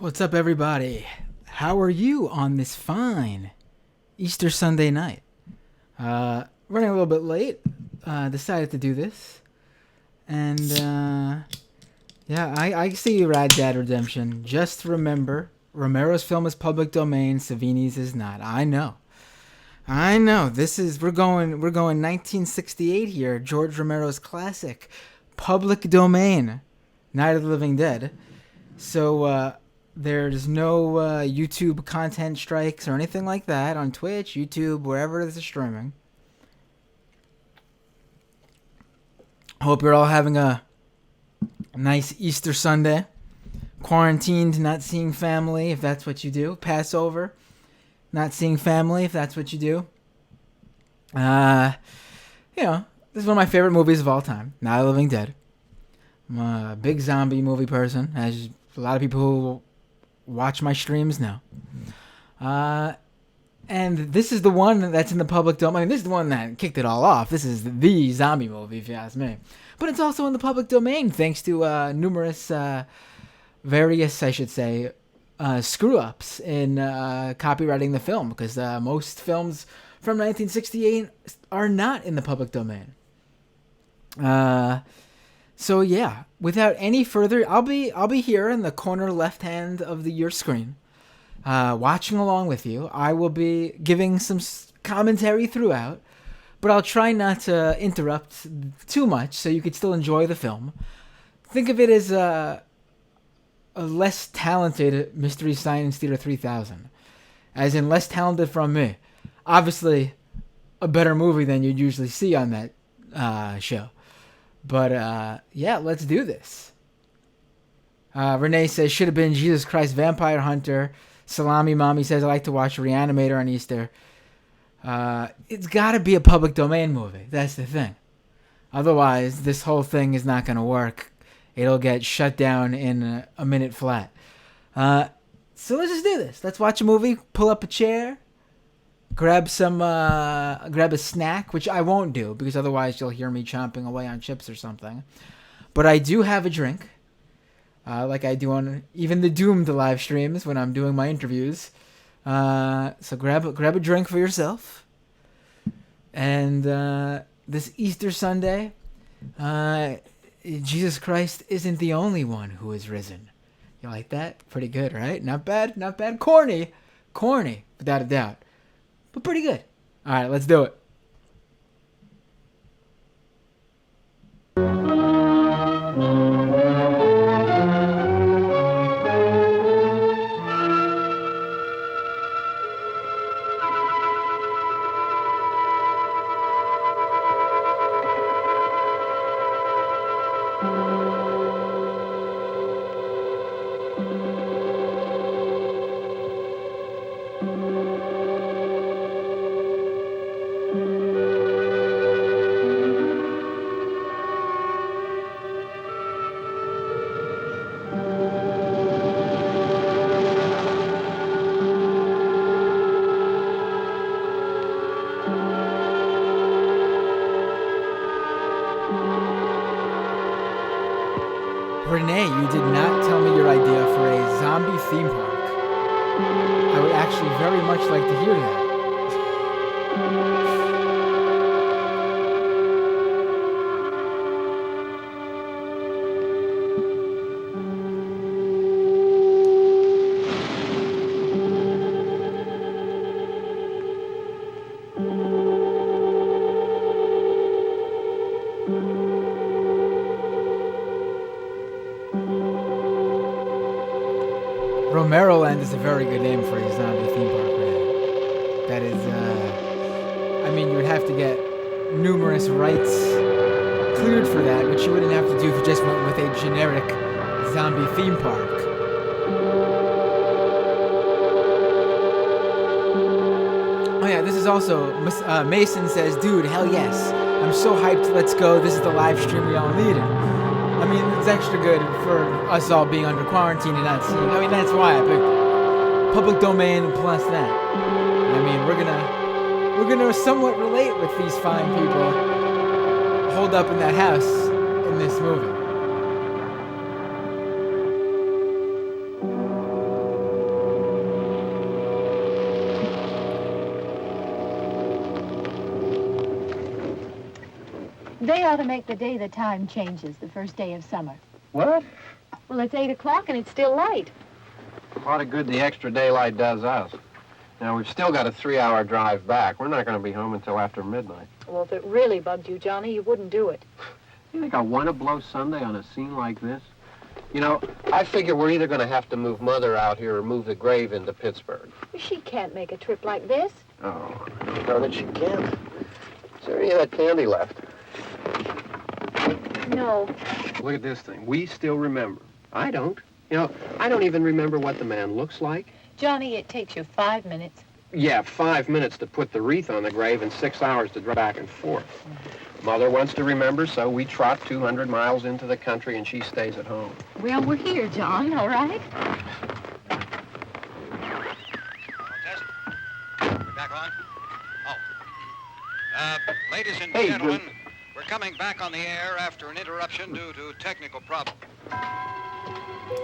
What's up, everybody? How are you on this fine Easter Sunday night? Running a little bit late. Decided to do this. And, yeah, I see Rad Dad Redemption. Just remember, Romero's film is public domain, Savini's is not. I know. We're going 1968 here. George Romero's classic, public domain, Night of the Living Dead. So, there's no YouTube content strikes or anything like that on Twitch, YouTube, wherever this is streaming. Hope you're all having a nice Easter Sunday. Quarantined, not seeing family, if that's what you do. Passover, not seeing family, if that's what you do. This is one of my favorite movies of all time, Night of the Living Dead. I'm a big zombie movie person, as a lot of people who watch my streams now. And this is the one that's in the public domain. This is the one that kicked it all off. This is the zombie movie, if you ask me. But it's also in the public domain thanks to numerous, various, I should say, screw-ups in copyrighting the film. Because most films from 1968 are not in the public domain. So yeah, without any further, I'll be here in the corner left hand of your screen, watching along with you. I will be giving some commentary throughout, but I'll try not to interrupt too much, so you could still enjoy the film. Think of it as a less talented Mystery Science Theater 3000, as in less talented from me. Obviously, a better movie than you'd usually see on that show. But, yeah, let's do this. Renee says, should have been Jesus Christ Vampire Hunter. Salami Mommy says, I like to watch Reanimator on Easter. It's got to be a public domain movie. That's the thing. Otherwise, this whole thing is not going to work. It'll get shut down in a minute flat. So let's just do this. Let's watch a movie, pull up a chair, grab a snack, which I won't do because otherwise you'll hear me chomping away on chips or something. But I do have a drink, like I do on even the doomed live streams when I'm doing my interviews. So grab a drink for yourself. And this Easter Sunday, Jesus Christ isn't the only one who is risen. You like that? Pretty good, right? Not bad. Corny, without a doubt. But pretty good. All right, let's do it. Renee, you did not tell me your idea for a zombie theme park. I would actually very much like to hear that. Romero Land is a very good name for a zombie theme park, right? That is, I mean, you would have to get numerous rights cleared for that, which you wouldn't have to do if you just went with a generic zombie theme park. Oh yeah, this is also, Mason says, dude, hell yes. I'm so hyped, let's go. This is the live stream we all needed. I mean, it's extra good for us all being under quarantine and not seeing. I mean, that's why I picked it. Public domain plus that. I mean, we're gonna somewhat relate with these fine people holed up in that house in this movie. They ought to make the day the time changes, the first day of summer. What? Well, it's 8 o'clock and it's still light. A lot of good the extra daylight does us. Now, we've still got a 3-hour drive back. We're not going to be home until after midnight. Well, if it really bugged you, Johnny, you wouldn't do it. You think I want to blow Sunday on a scene like this? You know, I figure we're either going to have to move Mother out here or move the grave into Pittsburgh. She can't make a trip like this. Oh, I don't know that she can. Is there any of that candy left? No. Look at this thing. We still remember. I don't. You know, I don't even remember what the man looks like. Johnny, it takes you 5 minutes. Yeah, 5 minutes to put the wreath on the grave and 6 hours to drive back and forth. Mother wants to remember, so we trot 200 miles into the country and she stays at home. Well, we're here, John, all right? Test. We're back on? Oh. Ladies and Hey, gentlemen, we're coming back on the air after an interruption due to technical problem.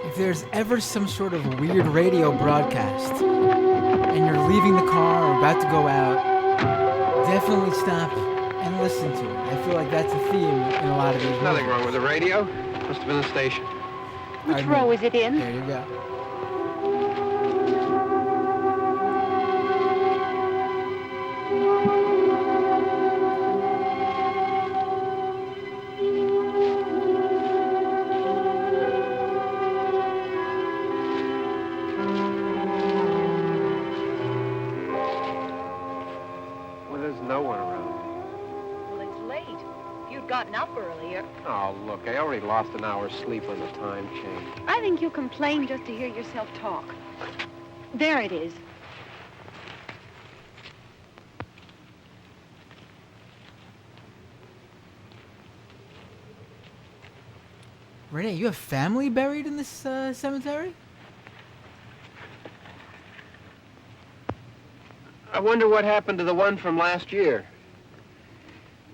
If there's ever some sort of weird radio broadcast and you're leaving the car or about to go out, definitely stop and listen to it. I feel like that's a theme in a lot of these movies. Nothing wrong with the radio. Must have been the station. Which row is it in? There you go. Well, there's no one around. Well, it's late. If you'd gotten up earlier. Oh, look, I already lost an hour's sleep on the time change. I think you complain just to hear yourself talk. There it is. Renee, you have family buried in this cemetery? I wonder what happened to the one from last year.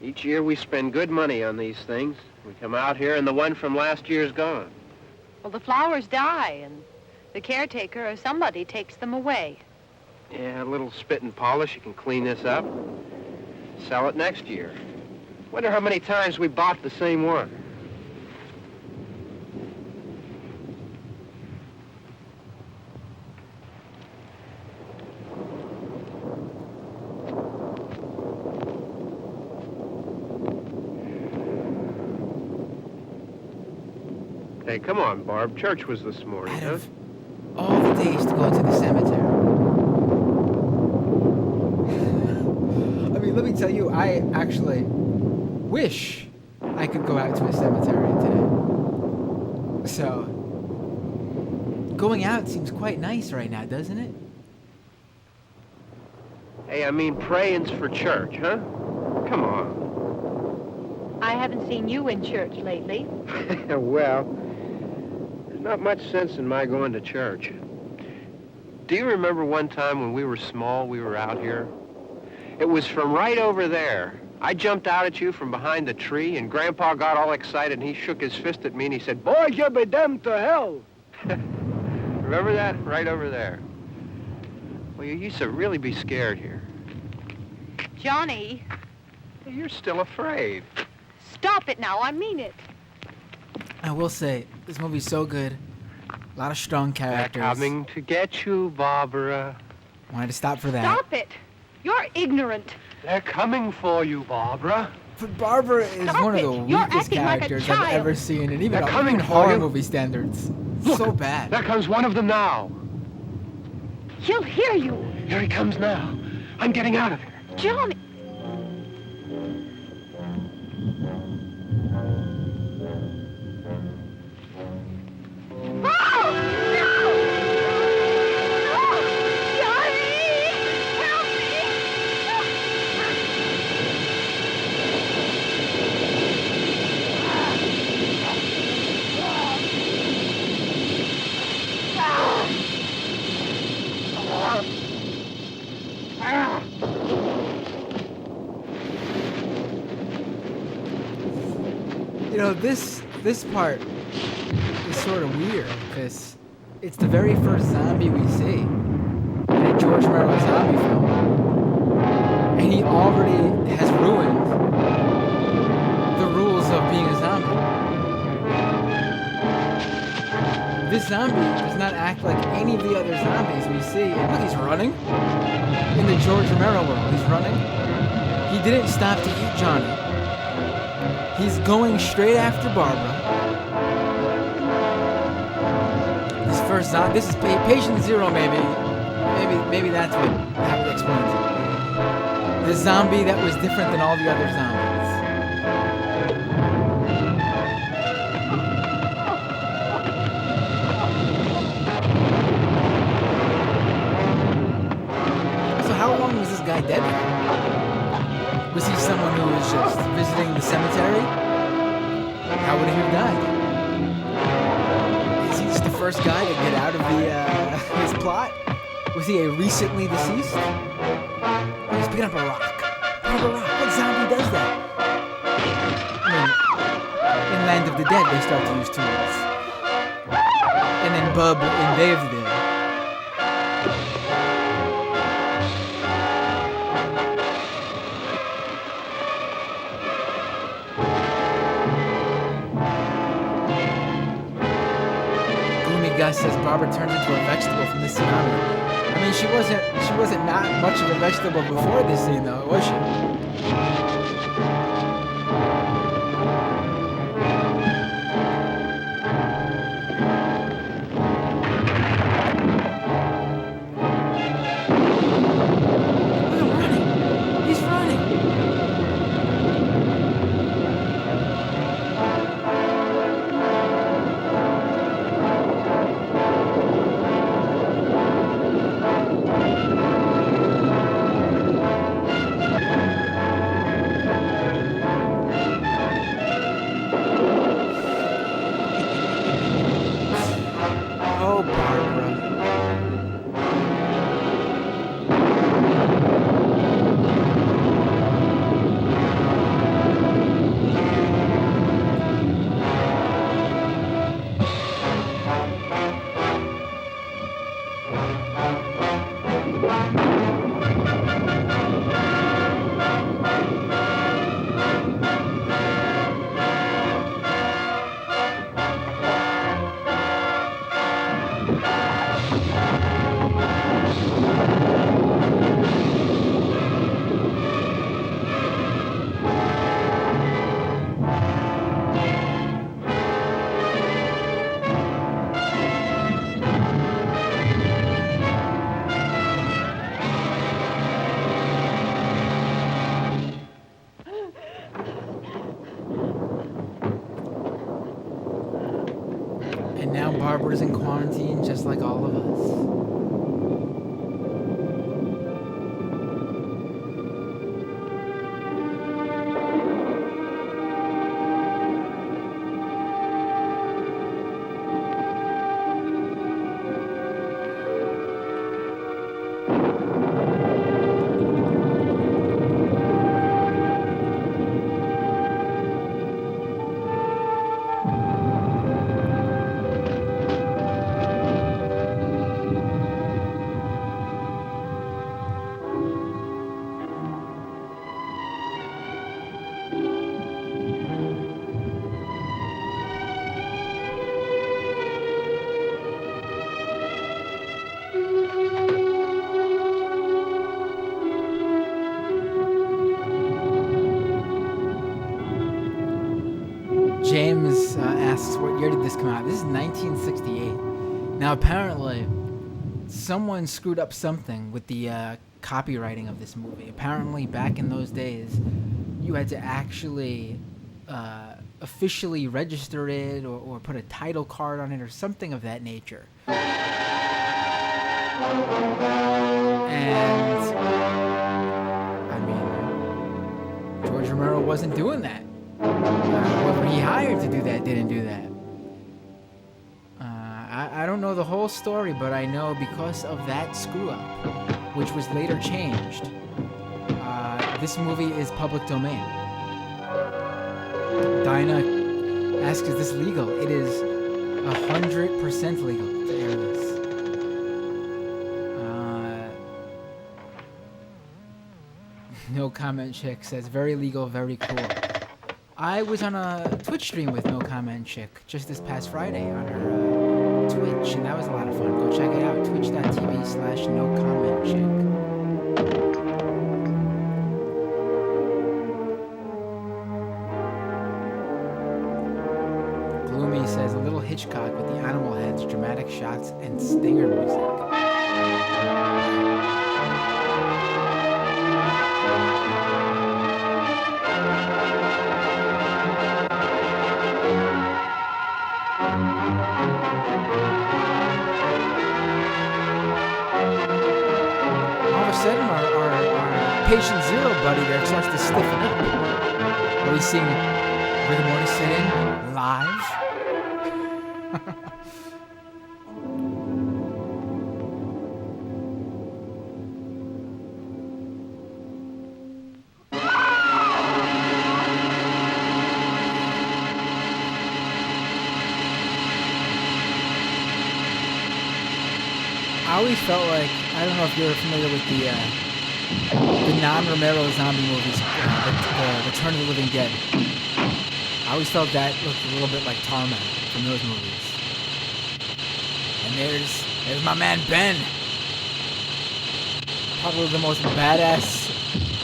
Each year we spend good money on these things. We come out here and the one from last year's gone. Well, the flowers die, and the caretaker or somebody takes them away. Yeah, a little spit and polish. You can clean this up. Sell it next year. Wonder how many times we bought the same one. Hey, come on, Barb. Church was this morning, Out huh? of all the days to go to the cemetery. I mean, let me tell you, I actually wish I could go out to a cemetery today. So, going out seems quite nice right now, doesn't it? Hey, I mean, praying's for church, huh? Come on. I haven't seen you in church lately. Well, there's not much sense in my going to church. Do you remember one time when we were small, we were out here? It was from right over there. I jumped out at you from behind the tree, and Grandpa got all excited, and he shook his fist at me, and he said, "Boy, you be damned to hell." Remember that? Right over there. Well, you used to really be scared here. Johnny, You're still afraid. stop it now. I mean it. I will say, this movie's so good. A lot of strong They're characters. coming to get you, Barbara. Wanted to stop for that. Stop it. You're ignorant. They're coming for you, Barbara. But Barbara is Stop one of it. the You're weakest acting like a characters I've child. ever seen, and even They're coming for horror you. movie standards. Look, So bad. There comes one of them now. He'll hear you. Here he comes now. I'm getting out of here. Johnny. Oh! No! No! Johnny! Help You know, this part is sort of weird because it's the very first zombie we see in a George Romero zombie film, and he already has ruined This zombie does not act like any of the other zombies we see. And look, he's running. In the George Romero world, he's running. He didn't stop to eat Johnny. He's going straight after Barbara. His first zombie. This is patient zero, maybe. Maybe that's how it explains it. The zombie that was different than all the other zombies. So how long was this guy dead for? Was he someone who was just visiting the cemetery? How would he have died? Is he just the first guy to get out of his plot? Was he a recently deceased? He's picking up a rock. What zombie does that? I mean, in Land of the Dead, they start to use tools. And then Bub in Day of the Dead. Gus says Barbara turned into a vegetable from this scene on. I mean, she wasn't not much of a vegetable before this scene, though, was she? Look at him running. He's running. And now Barbara's in quarantine just like all of us. James asks, what year did this come out? This is 1968. Now, apparently, someone screwed up something with the copywriting of this movie. Apparently, back in those days, you had to actually officially register it or put a title card on it or something of that nature. And, I mean, George Romero wasn't doing that. Whoever he hired to do that didn't do that. I don't know the whole story, but I know because of that screw-up, which was later changed, this movie is public domain. Dinah asks, is this legal? It is 100% legal to air this. No Comment Chick says, very legal, very cool. I was on a Twitch stream with No Comment Chick just this past Friday on her Twitch Twitch, and that was a lot of fun. Go check it out. Twitch.tv/NoCommentChick. Gloomy says a little Hitchcock with the animal heads, dramatic shots, and stinger music. All of a sudden, our patient zero buddy there starts to stiffen up. Are we seeing rigor mortis set in live? I always felt like, I don't know if you're familiar with the non-Romero zombie movies, the Return of the Living Dead. I always felt that looked a little bit like Tarmac from those movies. And there's my man Ben. Probably the most badass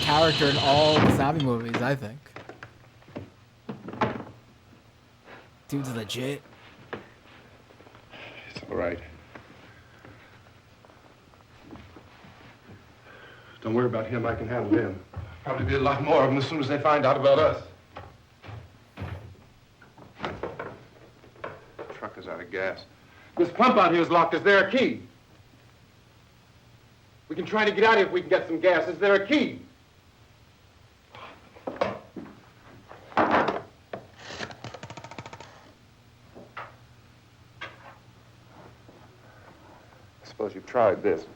character in all the zombie movies, I think. Dude's legit. It's all right. Don't worry about him. I can handle him. Probably be a lot more of them as soon as they find out about us. The truck is out of gas. This pump out here is locked. Is there a key? We can try to get out of here if we can get some gas. Is there a key? I suppose you've tried this.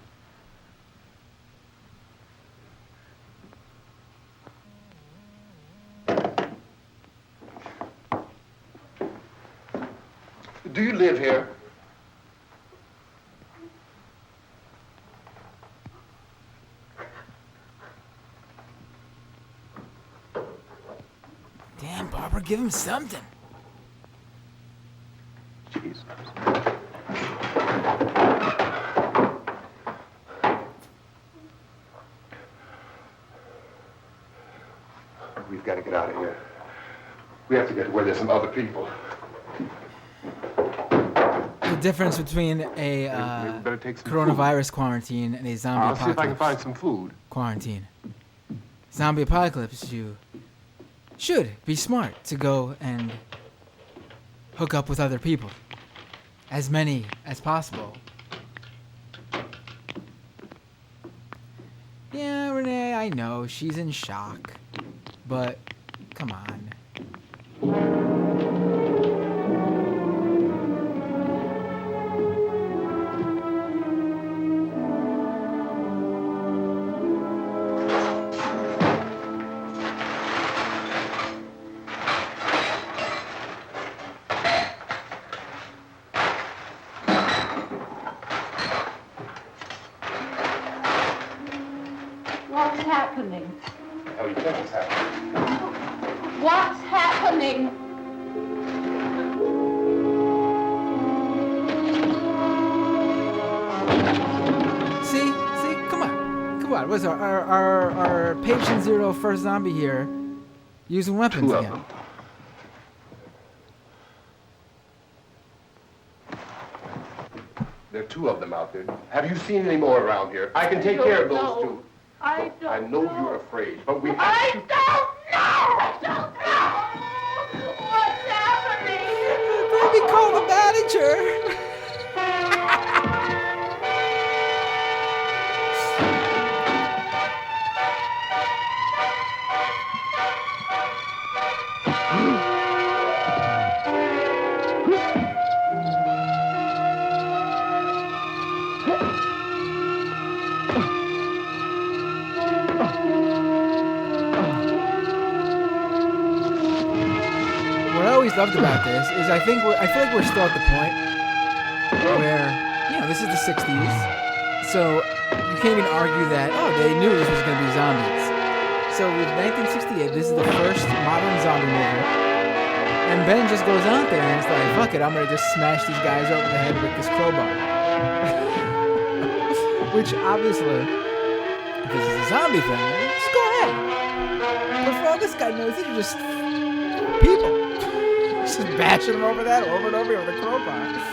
Do you live here? Damn, Barbara, give him something. Jesus. We've got to get out of here. We have to get to where there's some other people. The difference between a coronavirus quarantine and a zombie I'll apocalypse see if I can find some food. quarantine. Zombie apocalypse, you should be smart to go and hook up with other people. As many as possible. Yeah, Renee, I know, she's in shock. But, come on. What's happening? How do you think it's happening? What's happening? See, come on. What's our patient zero first zombie here using weapons Two of again? them. There are two of them out there. Have you seen any more around here? I can take care of those two. I I know you're afraid, but we have I to... don't know! I don't know! What's happening? Baby, call the manager. What I always loved about this is I feel like we're still at the point where, this is the 60s, so you can't even argue that, they knew this was going to be zombies. So with 1968, this is the first modern zombie movie, And Ben just goes out there and it's like, fuck it, I'm gonna just smash these guys over the head with this crowbar. Which obviously, if this is a zombie thing, just go ahead. But for all this guy knows, these are just people. Just bashing them over that over and over with a crowbar.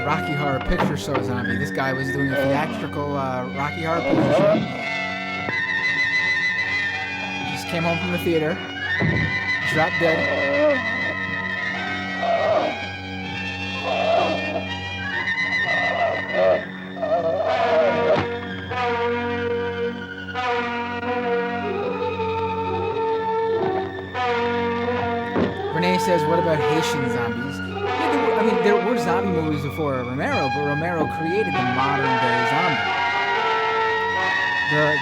Rocky Horror Picture Show zombie. This guy was doing a theatrical Rocky Horror Picture Show. Just came home from the theater, dropped dead. Renee says, what about Haitian zombies? I mean, there were zombie movies before Romero, but Romero created the modern-day zombie.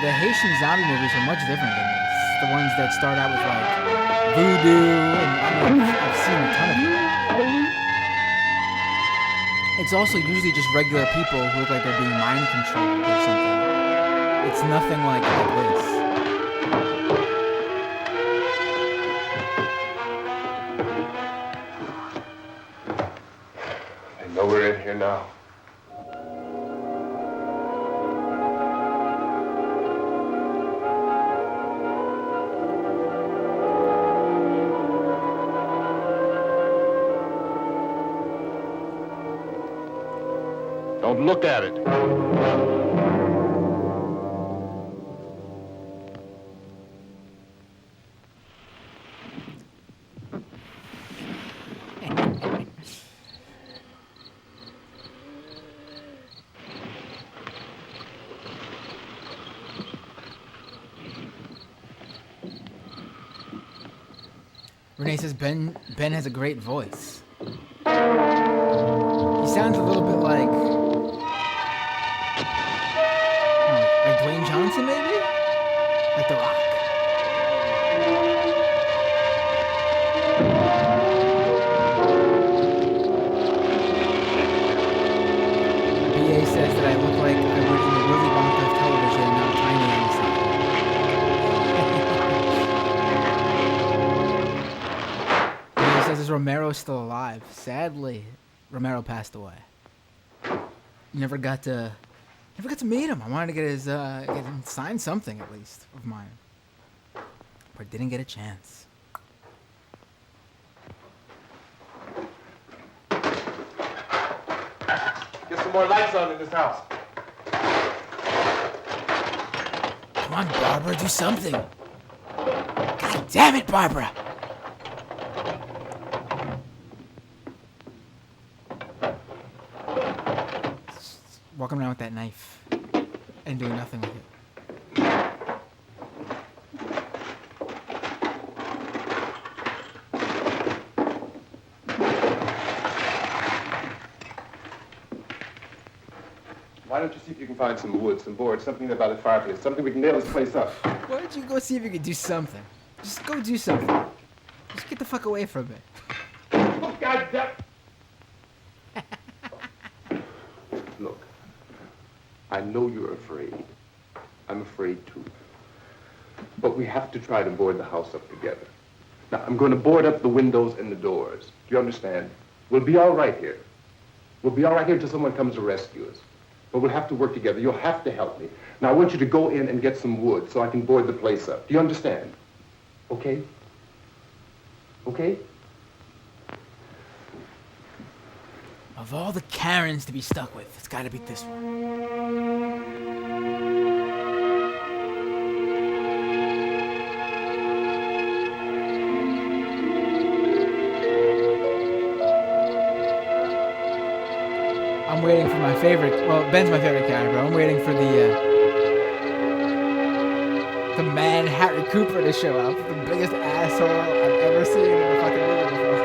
The Haitian zombie movies are much different than this. The ones that start out with, like, voodoo, and I've seen a ton of them. It's also usually just regular people who look like they're being mind controlled or something. It's nothing like this. know we're in here now. Don't look at it. Renee says Ben has a great voice. He sounds a little bit like Dwayne Johnson, maybe? Like The Rock. BA says that I look like I would in the Willy Wonka of television, and I'm tiny on the side. BA says, is Romero still alive? Sadly, Romero passed away. Never got to meet him. I wanted to get him sign something at least of mine, but didn't get a chance. Get some more lights on in this house. Come on, Barbara, do something. God damn it, Barbara. Walking around with that knife and doing nothing with it. Why don't you see if you can find some wood, some board, something about a fireplace, something we can nail this place up. Why don't you go see if you can do something? Just go do something. Just get the fuck away from it. Oh, God damn. Look, I know you're afraid. I'm afraid too. But we have to try to board the house up together. Now, I'm going to board up the windows and the doors. Do you understand? We'll be all right here. We'll be all right here until someone comes to rescue us. But we'll have to work together. You'll have to help me. Now, I want you to go in and get some wood so I can board the place up. Do you understand? Okay? Okay? Of all the Karens to be stuck with, it's gotta be this one. I'm waiting for my favorite. Well, Ben's my favorite character. I'm waiting for the man Harry Cooper to show up. The biggest asshole I've ever seen in a fucking movie before.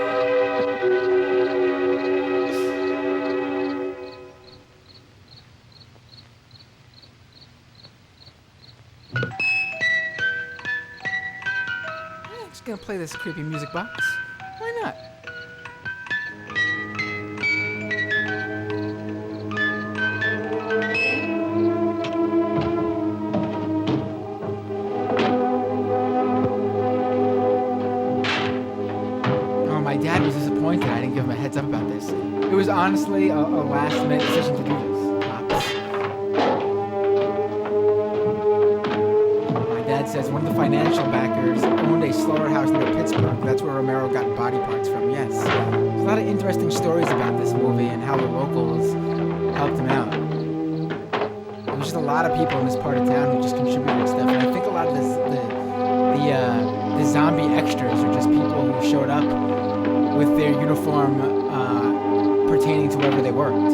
just gonna play this creepy music box. Why not? Oh, my dad was disappointed I didn't give him a heads up about this. It was honestly a last-minute decision to do this. My dad says one of the financial backers owned a slaughterhouse near Pittsburgh. That's where Romero got body parts from, yes. There's a lot of interesting stories about this movie and how the locals helped him out. There's just a lot of people in this part of town who just contributed stuff. And I think a lot of the zombie extras are just people who showed up with their uniform pertaining to wherever they worked.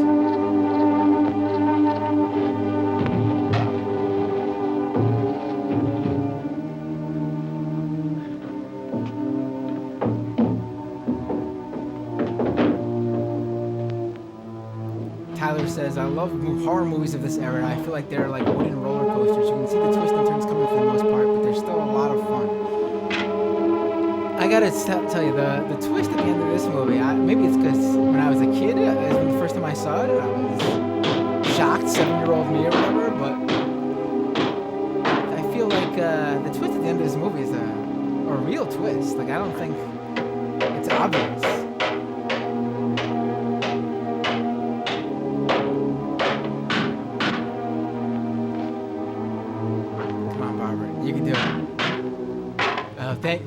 Tyler says, I love horror movies of this era. I feel like they're like wooden roller coasters. You can see the twists and turns coming for the most part, but they're still a lot of fun. I gotta tell you, the twist at the end of this movie, maybe it's because when I was a kid, it was the first time I saw it, and I was shocked, 7-year-old me or whatever, but I feel like the twist at the end of this movie is a real twist. Like, I don't think it's obvious. Come on, Barbara, you can do it.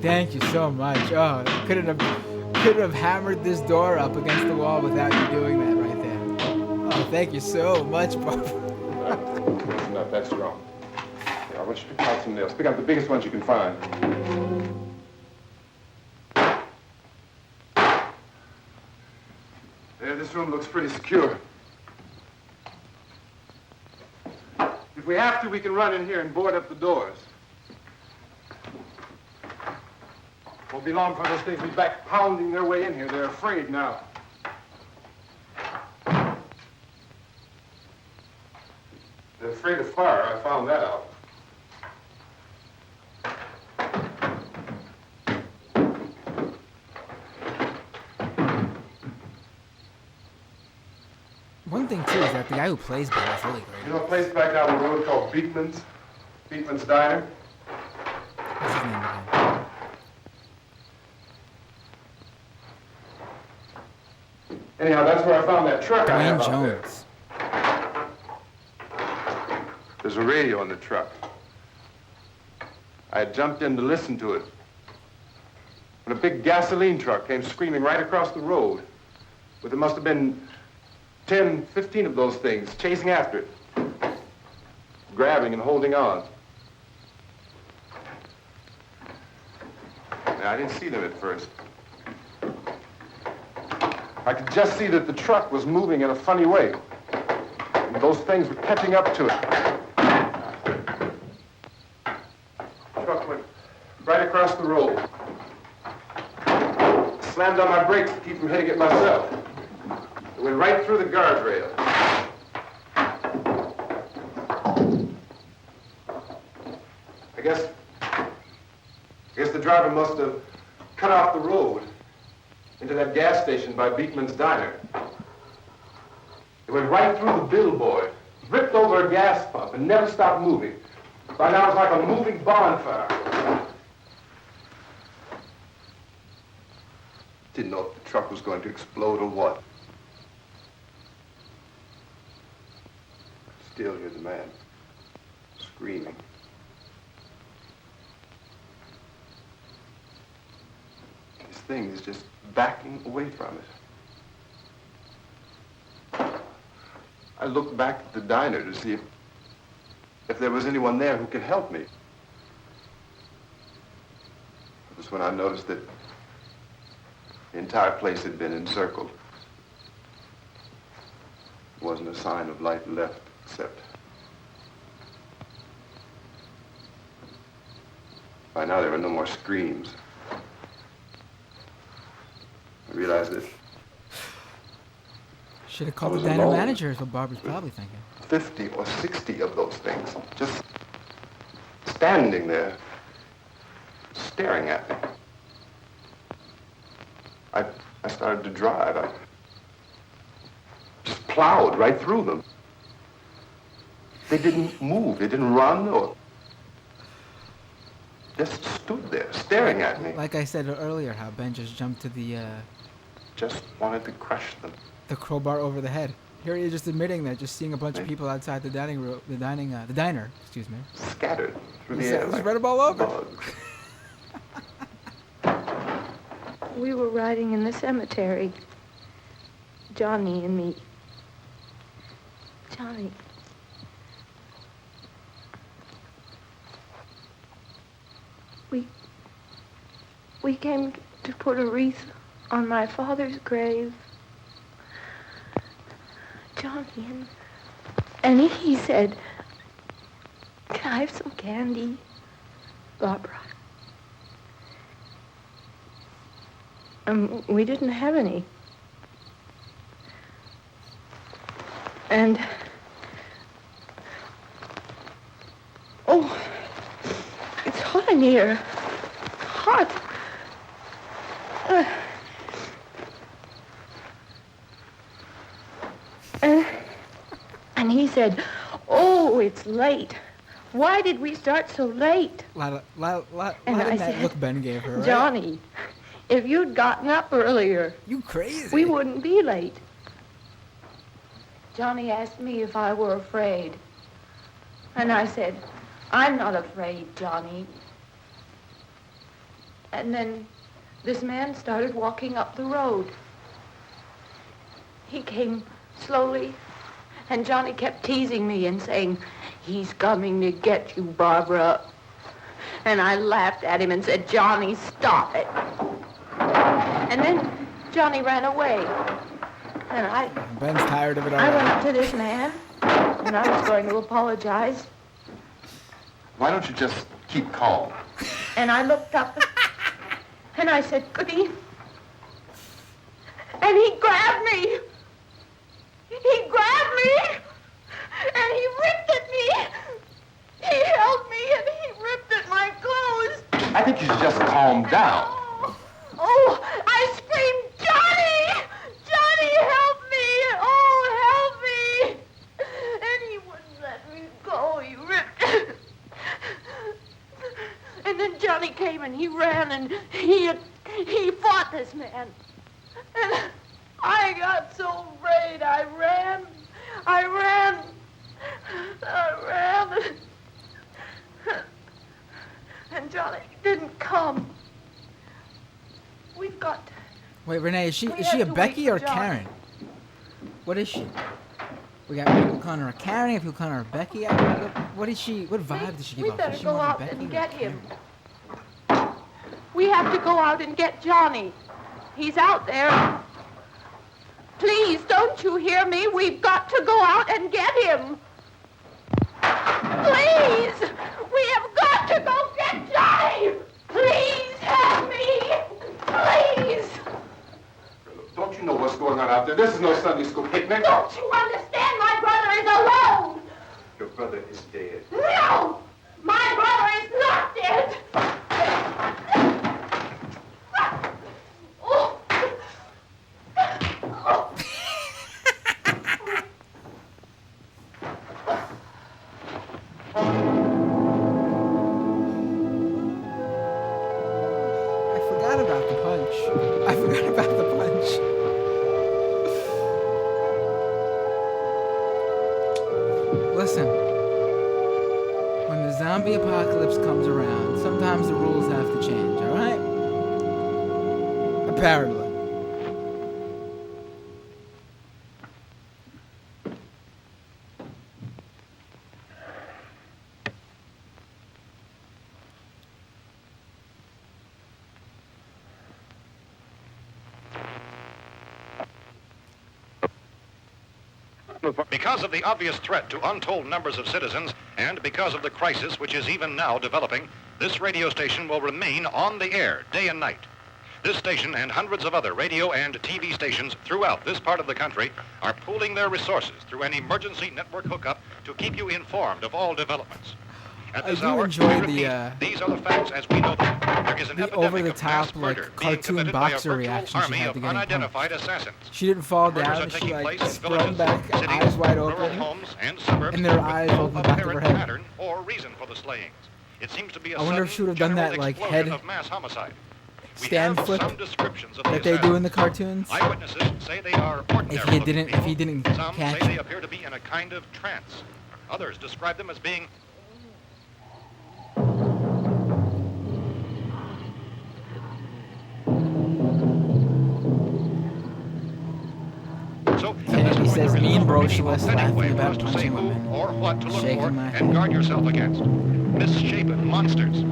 Thank you so much. Oh, couldn't have hammered this door up against the wall without you doing that right there. Oh, thank you so much, Bob. It's not that strong. Here, I want you to pick out some nails. Pick out the biggest ones you can find. There, this room looks pretty secure. If we have to, we can run in here and board up the doors. Won't be long for those things to be back pounding their way in here. They're afraid now. They're afraid of fire. I found that out. One thing, too, is that the guy who plays Bill is really great. You know a place back down the road called Beekman's? Beekman's Diner? What's his name again? Anyhow, that's where I found that truck I have Dwayne out there. Jones. There's a radio in the truck. I had jumped in to listen to it when a big gasoline truck came screaming right across the road. But there must have been 10, 15 of those things chasing after it, grabbing and holding on. Now, I didn't see them at first. I could just see that the truck was moving in a funny way. And those things were catching up to it. The truck went right across the road. Slammed on my brakes to keep from hitting it myself. It went right through the guardrail. I guess the driver must have cut off the road into that gas station by Beekman's Diner. It went right through the billboard, ripped over a gas pump, and never stopped moving. By now, it's like a moving bonfire. Didn't know if the truck was going to explode or what. Still hear the man screaming. This thing is just backing away from it. I looked back at the diner to see if there was anyone there who could help me. It was when I noticed that the entire place had been encircled. There wasn't a sign of life left except by now there were no more screams. I realized that Should have called the diner manager is what Barbara's probably thinking. 50 or 60 of those things just standing there, staring at me. I started to drive. I just plowed right through them. They didn't move. They didn't run or just stood there staring at me. Like I said earlier, how Ben just jumped to Just wanted to crush them. the crowbar over the head. Here he is just admitting that, just seeing a bunch of people outside the diner, excuse me. Scattered through the He's air like read them all over. bugs. We were riding in the cemetery. Johnny and me. Johnny. We came to put a wreath on my father's grave. Johnny, and he said, "Can I have some candy, Barbara?" We didn't have any. And, oh, it's hot in here. Hot. And he said, "Oh, it's late. Why did we start so late?" Lot of And I that said, look Ben gave her, right? "Johnny, if you'd gotten up earlier, You crazy. we wouldn't be late." Johnny asked me if I were afraid. And I said, "I'm not afraid, Johnny." And then this man started walking up the road. He came slowly, and Johnny kept teasing me and saying, "He's coming to get you, Barbara." And I laughed at him and said, "Johnny, stop it." And then Johnny ran away. And Ben's tired of it I went already. up to this man, and I was going to apologize. Why don't you just keep calm? And I looked up, and I said, "Goody." And he grabbed me. He grabbed me, and he ripped at me. He held me, and he ripped at my clothes. I think you should just calm down. Oh, I screamed, "Johnny! Johnny, help me! Oh, help me!" And he wouldn't let me go. He ripped. And then Johnny came and he ran and he fought this man. And I got so afraid. I ran. And Johnny didn't come. We've got to... Wait, Renee, is she We a have to Becky wait for or Johnny. Karen? What is she? We got people calling her a Karen, people calling her a Becky. What is she? What vibe does she give We off? better Is she go more of a out Becky and or a get him. Karen? We have to go out and get Johnny. He's out there. Please, don't you hear me? We've got to go out and get him. Please! We have got to go get Johnny! Please help me! Please! Don't you know what's going on out there? This is no Sunday school picnic. Don't you understand? My brother is alone! Your brother is dead. No! My brother is not dead! Oh. Oh. I forgot about the punch. Listen, when the zombie apocalypse comes around, sometimes the rules have to change, alright? Apparently. Because of the obvious threat to untold numbers of citizens and because of the crisis which is even now developing, this radio station will remain on the air day and night. This station and hundreds of other radio and TV stations throughout this part of the country are pooling their resources through an emergency network hookup to keep you informed of all developments. At I this do hour, enjoy we the, repeat, these are the facts as we know them. There is an the epidemic over-the-top, of mass like, murder being cartoon committed by a boxer virtual reaction she army had of to getting unidentified assassins. She didn't fall Murders down. are She, taking like, place in sprung villages, back, cities, eyes wide rural open. homes, and suburbs, And their with eyes no over the back of her apparent head. pattern or reason for the slayings. It seems to be a I wonder if sudden, she would have done that, general like, explosion head of mass homicide. We stand have flip some descriptions of that the they do in the assassins. cartoons. Eyewitnesses say they are ordinary If he looking didn't- if people. he didn't Some catch say they it. appear to be in a kind of trance. Others describe them as being so. Candy says mean brochureless laughing Way for about us to say punching who women. or what to look Shaking for my and head. guard yourself against. Misshapen monsters.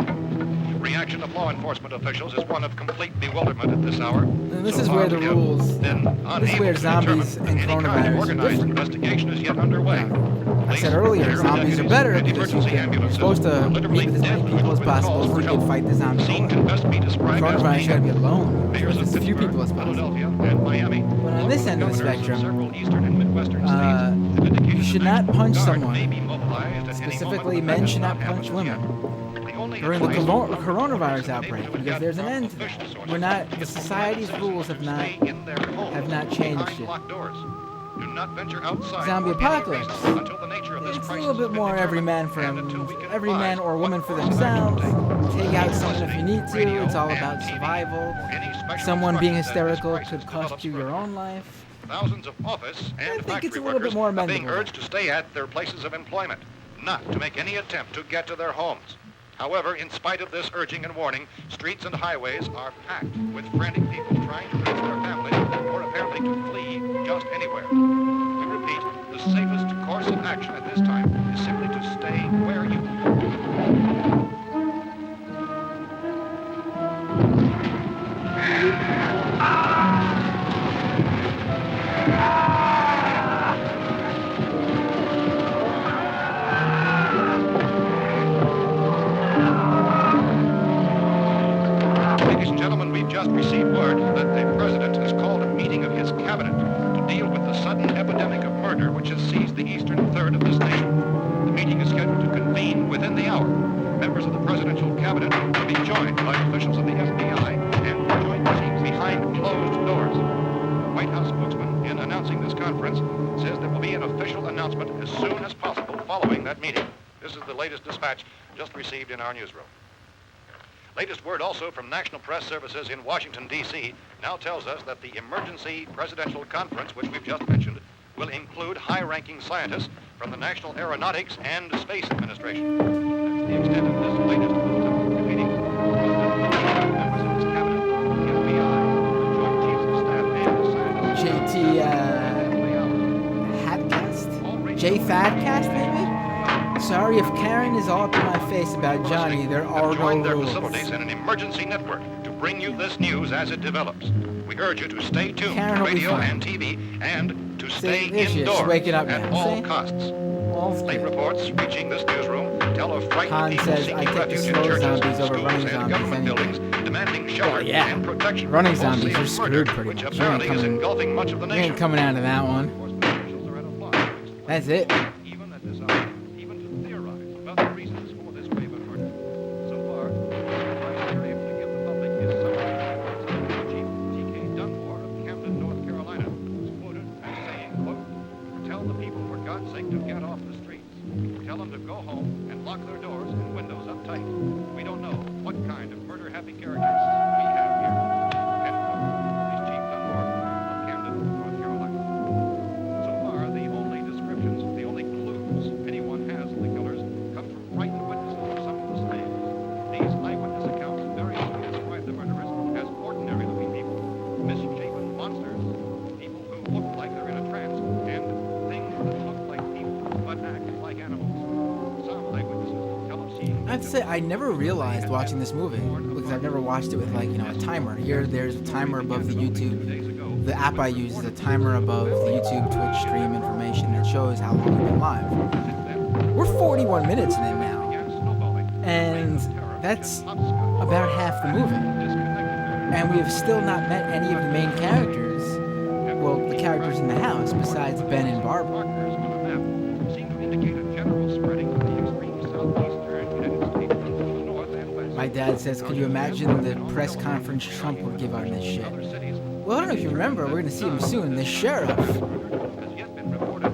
Reaction of law enforcement officials is one of complete bewilderment at this hour. And this So is far, where the we have rules. been This is unable where to zombies determine and any kind of coronavirus are organized different. investigation is yet underway. I said Police, earlier, sheriff zombies are deputies, better and because you're emergency ambulances supposed to are meet literally with as many dead people as with possible calls so for you can help. fight the zombie Scene killer. can best be described as Coronavirus, you gotta be mayhem. alone Mayors with of as few Pittsburgh, people as possible. Philadelphia, and Miami, But on along this with end of the governors spectrum, several eastern and midwestern states, have indicated you should the not National punch Guard someone. may be mobilized at any Specifically, moment, but men that should has not happened punch yet. women The only during the advice coronavirus authorities outbreak have been able to because get there's an from end to official that. sources We're not. is The to advise society's citizens rules to have not stay in their homes have not changed behind yet. locked doors. Do not venture outside Zombie for any apocalypse. reason until the nature of this It's a crisis little bit has been more every man determined, and until we can every man advise or woman what for course of action to themselves. take. Take out someone if you need to. Radio It's all and about TV survival. for any special Someone being instructions as this hysterical crisis could cost develops you your further. own life. Thousands of office and think factory it's a little bit workers more are being amendable urged to stay at their places of employment, not to make any attempt to get to their homes. However, in spite of this urging and warning, streets and highways are packed with frantic people trying to reach their families or apparently to flee just anywhere. We repeat, the safest course of action at this time is simply to stay where you are. Ladies and gentlemen, we've just received word that the President has called a meeting of his cabinet to deal with the sudden epidemic of murder which has seized the eastern third of this nation. The meeting is scheduled to convene within the hour. Members of the presidential cabinet will be joined by officials of the FBI and joint meetings behind closed doors. The White House spokesman, in announcing this conference, says there will be an official announcement as soon as possible following that meeting. This is the latest dispatch just received in our newsroom. Latest word also from National Press Services in Washington, D.C. now tells us that the emergency presidential conference, which we've just mentioned, will include high-ranking scientists from the National Aeronautics and Space Administration. That's the extent of this latest meeting. Members of his cabinet, the FBI, the Joint Chiefs of Staff, and the scientists. Hatcast? J Thadcast, maybe? Sorry if Karen is all up in my face about Johnny. There are no joined their rules. facilities in an emergency network to bring you this news as it develops. We urge you to stay tuned Karen to will be radio fine. and TV and to stay there she is. She's indoors waking up at now. all See? costs. All's Late good. reports reaching this newsroom tell of frightened Han people says, seeking "I take the refuge in slow churches, zombies over schools, running and zombies government any day." buildings, demanding shelter Well, yeah. and protection. Running from zombies, falsely you're of screwed murder, pretty which much. apparently You ain't is coming- engulfing much of the You nation. ain't coming out of that one. Enforcement officials are at a loss to explain That's it. even at this hour, even to theorize about the reasons for this wave of murder. So far, the advice we're able to give the public is summarized. Chief T.K. Dunmore of Camden, North Carolina, was quoted as saying, quote, "Tell the people, for God's sake, to get off the streets. Tell them to go home and lock their doors and windows up tight. We don't know what kind of murder-happy characters we have here." End quote. This Chief Dunmore of Camden, North Carolina. So far, the only descriptions, the only clues anyone has of the killers come from frightened witnesses of some of the slaves. These eyewitness accounts variously describe the murderers as ordinary-looking people, misshapen monsters, people who look like they're in a trance, and things that look like people but act like animals. Some eyewitnesses tell of seeing... I'd say I never realized watching this movie because I've never watched it with a timer. Here, there's a timer above the YouTube. The app I use is a timer above the YouTube Twitch stream information that shows how long we've been live. We're 41 minutes in it now, and that's about half the movie. And we have still not met any of the main characters. Well, the characters in the house besides Ben and Barbara. Markers on a map seem to indicate a general spreading of the extreme southeastern My dad says, could you imagine the press conference Trump would give on this shit? Well, I don't know if you remember, we're going to see him soon. The sheriff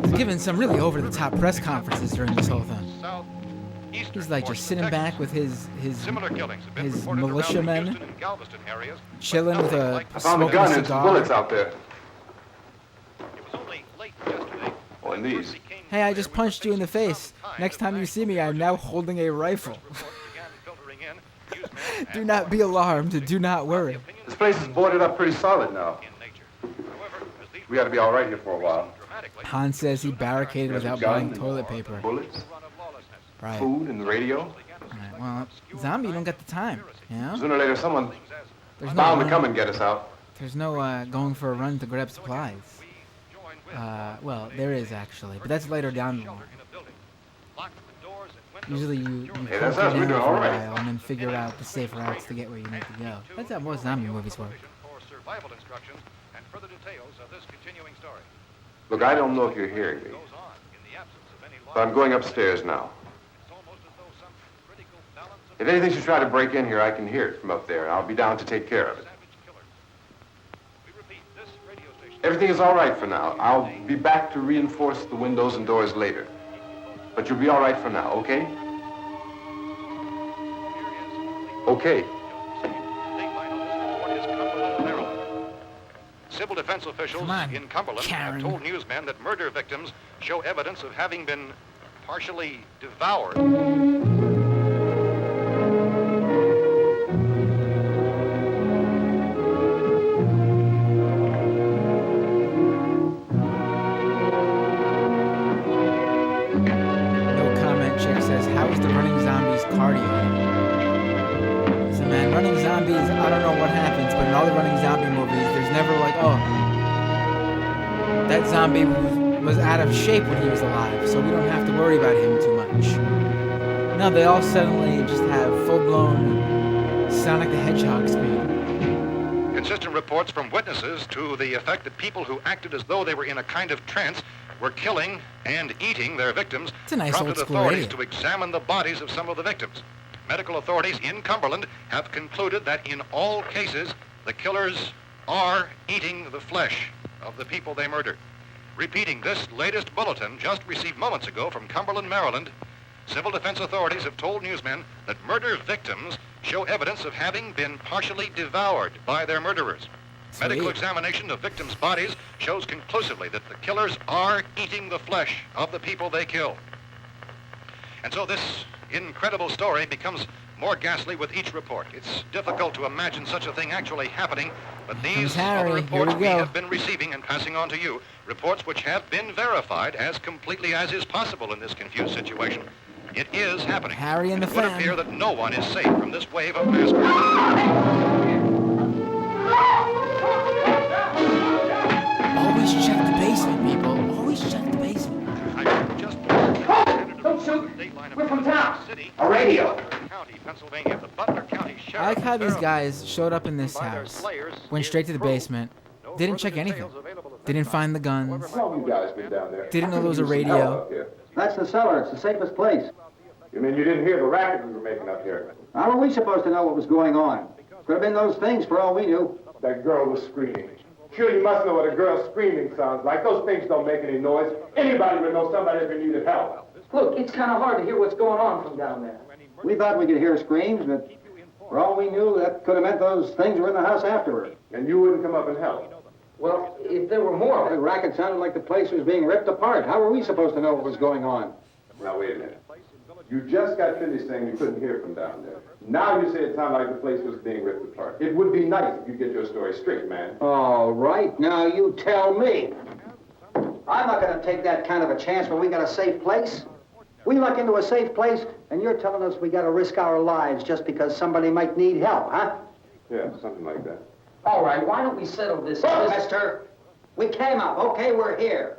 is giving some really over-the-top press conferences during this whole thing. He's like just sitting back with his militiamen, chilling with a I found a gun and some bullets out there. Oh, and these. Hey, I just punched you in the face. Next time you see me, I'm now holding a rifle. Do not be alarmed. Do not worry. This place is boarded up pretty solid now. We ought to be all right here for a while. Han says he barricaded without buying toilet paper. Bullets, Right. food, and the radio. Right. Well, zombie, you don't got the time. You know? Sooner or later, someone There's bound to no come and get us out. There's no going for a run to grab supplies. Well, there is actually, but that's later down the line. Usually you Hey, hunker that's us. We're down doing for all a right. while and then figure out the safe routes to get where you need to go. That's how most zombie movies work. Look, I don't know if you're hearing me, but I'm going upstairs now. If anything should try to break in here, I can hear it from up there, and I'll be down to take care of it. Everything is all right for now. I'll be back to reinforce the windows and doors later. But you'll be all right for now, okay? Okay. Civil defense officials in Cumberland have told newsmen that murder victims show evidence of having been partially devoured. No comment chick says, how is the running zombies cardio? So man, running zombies, I don't know what happens, but in all the running zombie movies, there's never like, oh, that zombie was out of shape when he was alive, so we don't have to worry about him too much. No, they all suddenly just have full-blown Sonic the Hedgehog speed. Consistent reports from witnesses to the effect that people who acted as though they were in a kind of trance were killing and eating their victims It's a nice prompted old-school authorities radio. to examine the bodies of some of the victims. Medical authorities in Cumberland have concluded that in all cases, the killers are eating the flesh of the people they murdered. Repeating this latest bulletin just received moments ago from Cumberland, Maryland, civil defense authorities have told newsmen that murder victims show evidence of having been partially devoured by their murderers. Sweet. Medical examination of victims' bodies shows conclusively that the killers are eating the flesh of the people they kill. And so this incredible story becomes more ghastly with each report. It's difficult to imagine such a thing actually happening, but these are Harry. the reports Here we we go. have been receiving and passing on to you, reports which have been verified as completely as is possible in this confused situation. It is happening. Harry and the It would fan. appear that no one is safe from this wave of mass murder. Always check the basement, people. Always check the basement. Don't shoot. We're from town. A radio. I like how these guys showed up in this house, went straight to the basement, didn't check anything, didn't find the guns, How long you guys been down there? didn't know there was a Hell radio. up here. That's the cellar. It's the safest place. You mean you didn't hear the racket we were making up here? How were we supposed to know what was going on? Could have been those things for all we knew. That girl was screaming. Sure, you must know what a girl screaming sounds like. Those things don't make any noise. Anybody would know somebody ever needed help. Look, it's kind of hard to hear what's going on from down there. We thought we could hear screams, but for all we knew, that could have meant those things were in the house afterward. And you wouldn't come up and help. Well, if there were more... The racket sounded like the place was being ripped apart. How were we supposed to know what was going on? Now, wait a minute. You just got finished saying you couldn't hear from down there. Now you say it sounded like the place was being ripped apart. It would be nice if you get your story straight, man. All right, now you tell me. I'm not going to take that kind of a chance when we got a safe place. We luck into a safe place, and you're telling us we got to risk our lives just because somebody might need help, huh? Yeah, something like that. All right, why don't we settle this... Look, mister, we came up. Okay, we're here.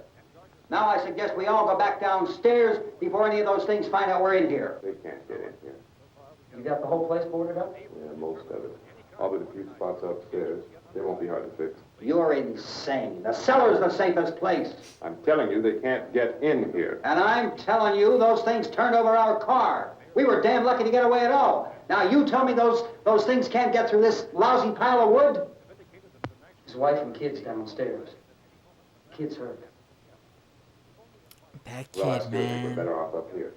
Now I suggest we all go back downstairs before any of those things find out we're in here. They can't get in here. You got the whole place boarded up? Yeah, most of it. All but a few spots upstairs. They won't be hard to fix. You're insane. The cellar's the safest place. I'm telling you, they can't get in here. And I'm telling you, those things turned over our car. We were damn lucky to get away at all. Now you tell me those things can't get through this lousy pile of wood? His wife and kids downstairs. Kid's hurt. That Well, I kid, still think we're man. better off up here.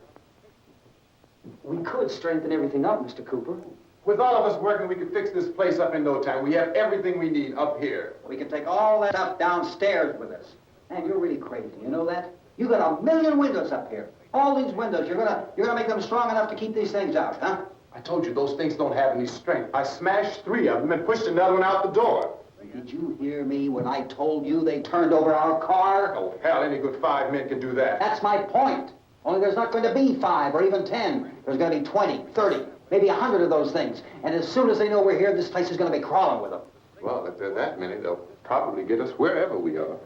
We could strengthen everything up, Mr. Cooper. With all of us working, we could fix this place up in no time. We have everything we need up here. We can take all that stuff downstairs with us. Man, you're really crazy. You know that? You got a million windows up here. All these windows. You're gonna make them strong enough to keep these things out, huh? I told you those things don't have any strength. I smashed 3 of them and pushed another one out the door. Did you hear me when I told you they turned over our car? Oh, hell, any good 5 men can do that. That's my point. Only there's not going to be 5 or even 10. There's going to be 20, 30, maybe 100 of those things. And as soon as they know we're here, this place is going to be crawling with them. Well, if there are that many, they'll probably get us wherever we are.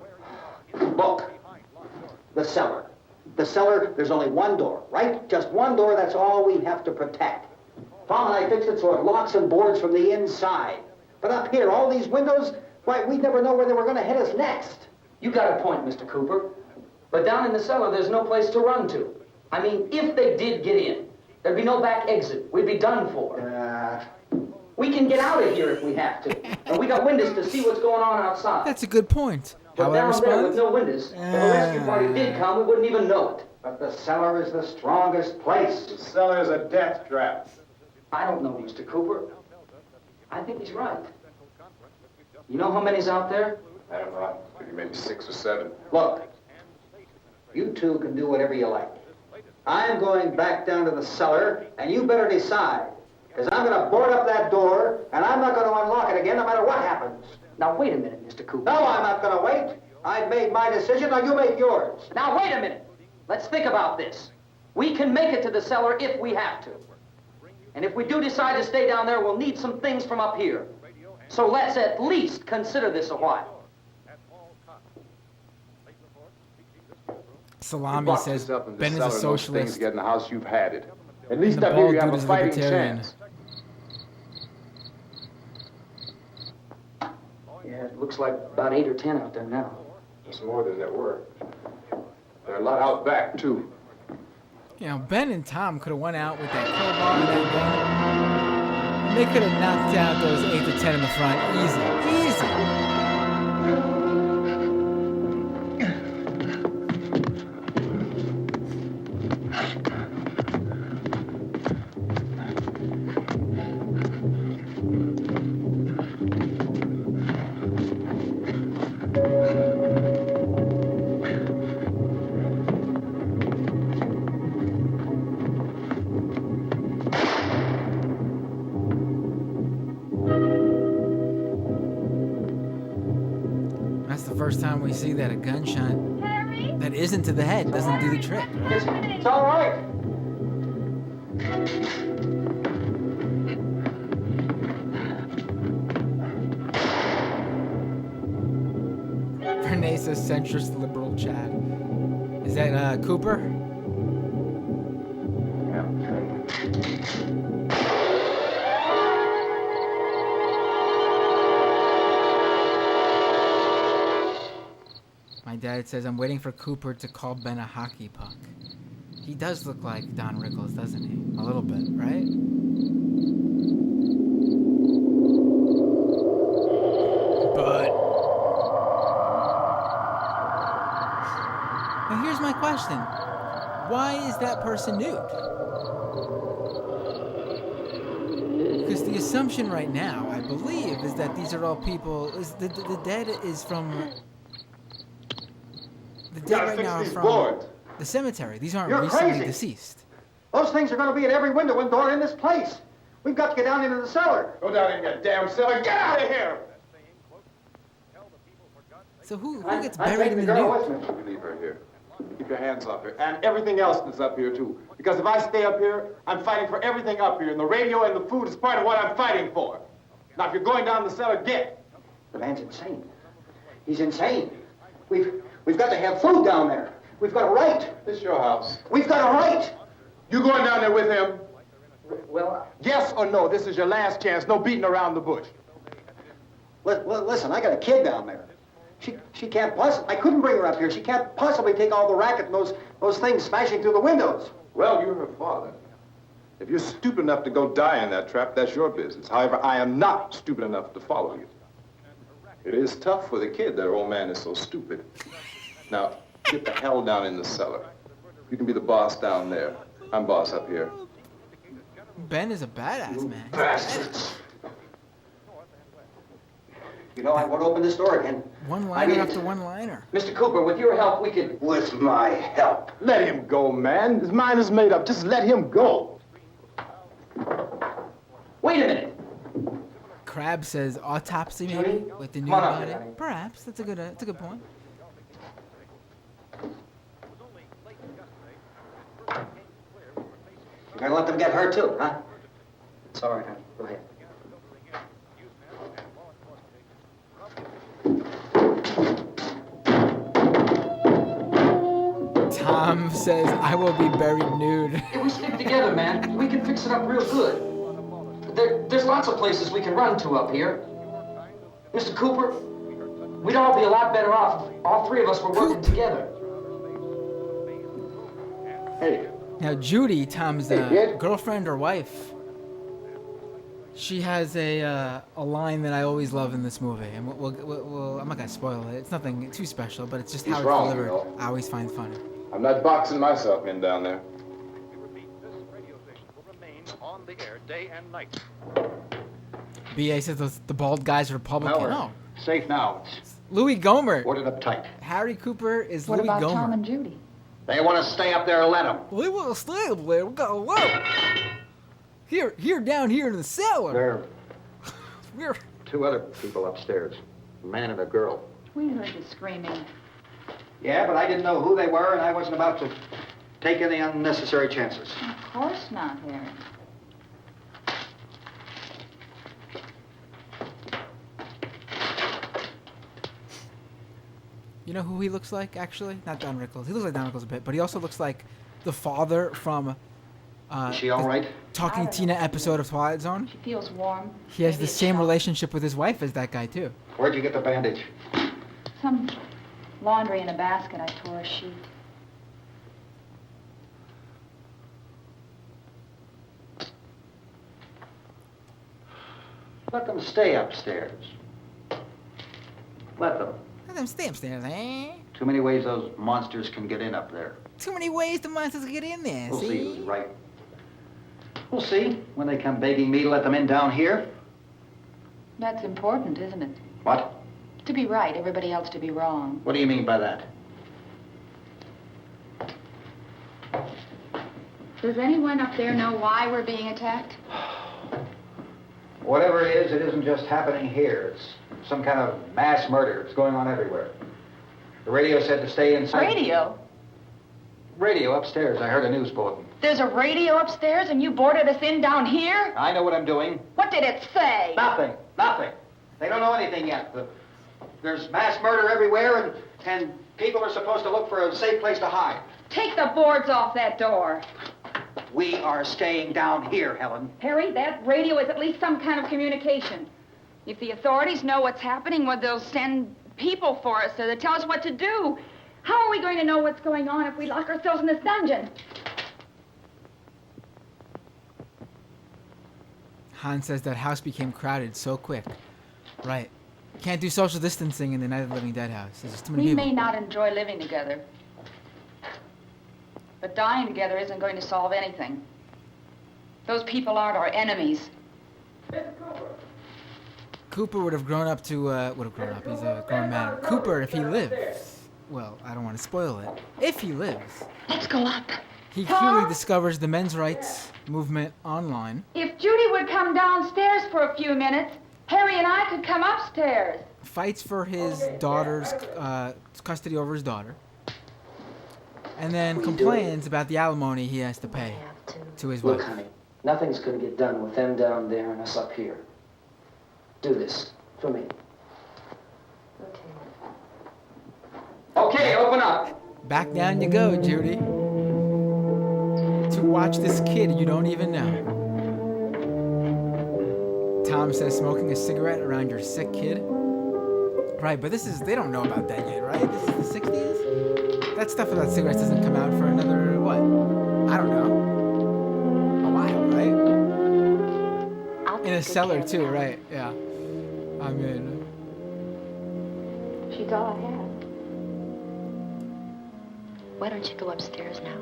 Look, the cellar. The cellar, there's only one door, right? Just one door, that's all we have to protect. Tom and I fixed it so it locks and boards from the inside. But up here, all these windows, why, we'd never know where they were going to hit us next. You got a point, Mr. Cooper. But down in the cellar, there's no place to run to. I mean, if they did get in, there'd be no back exit. We'd be done for. We can get out of here if we have to. And we got windows to see what's going on outside. That's a good point. But How I down there with respond? no windows, if a rescue party did come, we wouldn't even know it. But the cellar is the strongest place. The cellar is a death trap. I don't know, Mr. Cooper. I think he's right. You know how many's out there? I don't know. Maybe 6 or 7. Look, you two can do whatever you like. I'm going back down to the cellar, and you better decide. Because I'm going to board up that door, and I'm not going to unlock it again no matter what happens. Now, wait a minute, Mr. Cooper. No, I'm not going to wait. I've made my decision, now you make yours. Now, wait a minute. Let's think about this. We can make it to the cellar if we have to. And if we do decide to stay down there, we'll need some things from up here. So let's at least consider this a while. Salami says Ben is a Things socialist. get in the house, you've had it. At And least the up here bald you have dude a is fighting libertarian. chance. Yeah, it looks like about 8 or 10 out there now. There's more than there were. There are a lot out back, too. You know, Ben and Tom could have went out with that crowbar and that gun. And they could have knocked out those 8 to 10 in the front easy. Easy. That's the first time we see that a gunshot that isn't to the head doesn't do the trick. It's all right. Renee says centrist liberal Chad. Is that Cooper? My dad says I'm waiting for Cooper to call Ben a hockey puck. He does look like Don Rickles, doesn't he? A little bit, right? But now here's my question. Why is that person nude? Because the assumption right now, I believe, is that these are all people. Is the dead is from the dead right now are from the cemetery. These aren't You're recently crazy. deceased. Those things are going to be at every window and door in this place. We've got to get down into the cellar. Go down in your damn cellar. Get out of here! So who I'm gets taking buried in the the girl nude? with me. You leave her here. Keep your hands off her. And everything else that's up here, too. Because if I stay up here, I'm fighting for everything up here. And the radio and the food is part of what I'm fighting for. Now, if you're going down the cellar, get. The man's insane. He's insane. We've got to have food down there. We've got a right. This is your house. We've got a right. You going down there with him? Well, Yes or no? This is your last chance. No beating around the bush. Listen, I got a kid down there. She can't possibly. I couldn't bring her up here. She can't possibly take all the racket and those things smashing through the windows. Well, you're her father. If you're stupid enough to go die in that trap, that's your business. However, I am not stupid enough to follow you. It is tough for the kid that old man is so stupid. Now, get the hell down in the cellar. You can be the boss down there. I'm boss up here. Ben is a badass, man. Bastards. You know, I won't open this door again. One-liner after one-liner. Mr. Cooper, with your help, we could... With my help. Let him go, man. His mind is made up. Just let him go. Wait a minute. Crab says autopsy, maybe, Judy? with the new Come on up body. here, honey. Perhaps. That's a good point. You're gonna let them get hurt too, huh? It's all right, honey. Go ahead. Tom says, I will be buried nude. If we stick together, man, we can fix it up real good. There's lots of places we can run to up here. Mr. Cooper, we'd all be a lot better off if all three of us were working together. Hey, Now, Judy, Tom's kid. girlfriend or wife, she has a line that I always love in this movie. And we'll I'm not going to spoil it. It's nothing too special, but it's just how He's it's wrong, delivered. you know. I always find funny. I'm not boxing myself in down there. We repeat, this radio station will remain on the air day and night. B.A. says the bald guy's Republican. Well, Oh, safe now. Louis Gomer. Boarded up tight. Harry Cooper is What Louis about Gomer. Tom and Judy? They want to stay up there and let them. We will stay up there. We gotta whoa. Here, down here in the cellar. There We're are two other people upstairs, a man and a girl. We heard you screaming. Yeah, but I didn't know who they were, and I wasn't about to take any unnecessary chances. Of course not, Harry. You know who he looks like, actually? Not Don Rickles. He looks like Don Rickles a bit, but he also looks like the father from Is she all right? Talking Tina episode of Twilight Zone. She feels warm. He has Maybe the it's same shock. relationship with his wife as that guy, too. Where'd you get the bandage? Some laundry in a basket. I tore a sheet. Let them stay upstairs. Let them. Let them stay upstairs, eh? Too many ways those monsters can get in up there. Too many ways the monsters get in there, We'll see see? who's right. We'll see when they come begging me to let them in down here. That's important, isn't it? What? To be right, everybody else to be wrong. What do you mean by that? Does anyone up there know why we're being attacked? Whatever it is, it isn't just happening here. It's some kind of mass murder. It's going on everywhere. The radio said to stay inside. Radio? Radio upstairs. I heard a news bulletin. There's a radio upstairs and you boarded us in down here? I know what I'm doing. What did it say? Nothing. Nothing. They don't know anything yet. There's mass murder everywhere, and people are supposed to look for a safe place to hide. Take the boards off that door. We are staying down here, Helen. Harry, that radio is at least some kind of communication. If the authorities know what's happening, well, they'll send people for us so they'll tell us what to do. How are we going to know what's going on if we lock ourselves in this dungeon? Hans says that house became crowded so quick. Right. Can't do social distancing in the Night of the Living Dead house. There's just too many We people. may not enjoy living together, but dying together isn't going to solve anything. Those people aren't our enemies. Cooper would have grown up to, would have grown up. He's a grown man. Cooper, if he lives, well, I don't want to spoil it. If he lives, Let's go up. he clearly discovers the men's rights movement online, If Judy would come downstairs for a few minutes, Harry and I could come upstairs. fights for his daughter's custody over his daughter, and then complains about the alimony he has to pay to his Look, wife. honey, nothing's going to get done with them down there and us up here. Do this for me. Okay, open up. Back down you go, Judy. To watch this kid you don't even know. Tom says smoking a cigarette around your sick kid. Right, but they don't know about that yet, right? This is the 60s? That stuff about cigarettes doesn't come out for another, what? I don't know. A while, right? good cellar care of too, me. right? Yeah. I mean, She's all I have. Why don't you go upstairs now?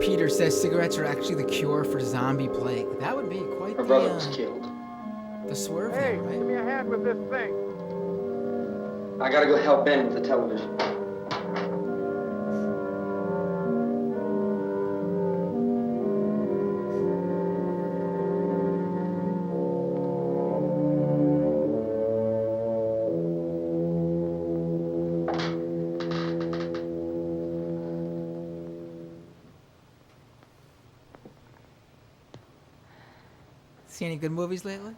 Peter says cigarettes are actually the cure for zombie plague. That would be quite Her the, brother was killed. the swerve Hey, there, give right? me a hand with this thing. I gotta go help Ben with the television. See any good movies lately?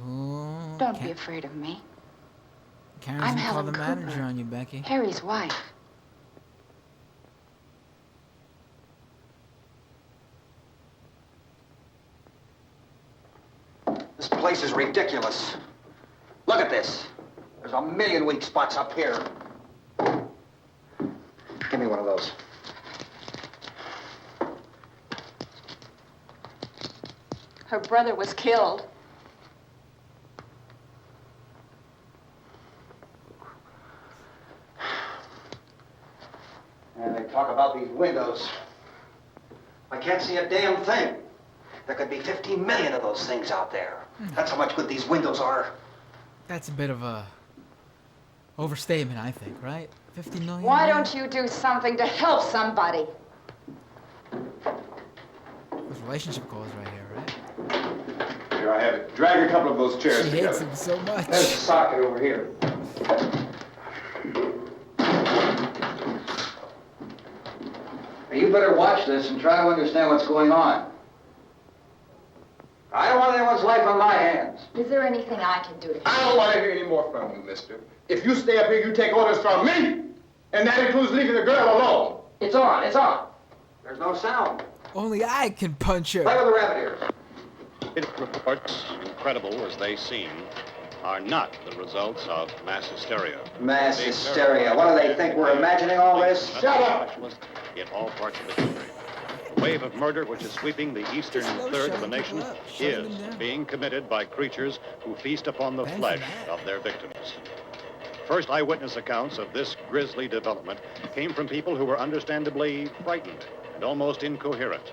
Ooh, Don't be afraid of me. Karen's I'm gonna call Helen the manager Cooper. on you, Becky. Harry's wife. This place is ridiculous. Look at this. There's a million weak spots up here. Give me one of those. Her brother was killed. And they talk about these windows. I can't see a damn thing. There could be 15 million of those things out there. That's how much good these windows are. That's a bit of a overstatement, I think, right? 50 million? Why don't you do something to help somebody? Those relationship goals right here, right? Here I have it. Drag a couple of those chairs She together. hates him so much. There's a socket over here. Now, you better watch this and try to understand what's going on. I don't want anyone's life on my hands. Is there anything I can do to I don't want to hear any more from you, mister. If you stay up here, you take orders from me. And that includes leaving the girl alone. It's on, it's on. There's no sound. Only I can punch her. Play with the rabbit ears. Reports, incredible as they seem, are not the results of mass hysteria. Mass hysteria. What do they think? We're imagining all this? Shut up! In all parts of the country. The wave of murder which is sweeping the eastern Slow third of shutting the nation people up, shutting is them down. being committed by creatures who feast upon the Ben's flesh mad. of their victims. First eyewitness accounts of this grisly development came from people who were understandably frightened and almost incoherent.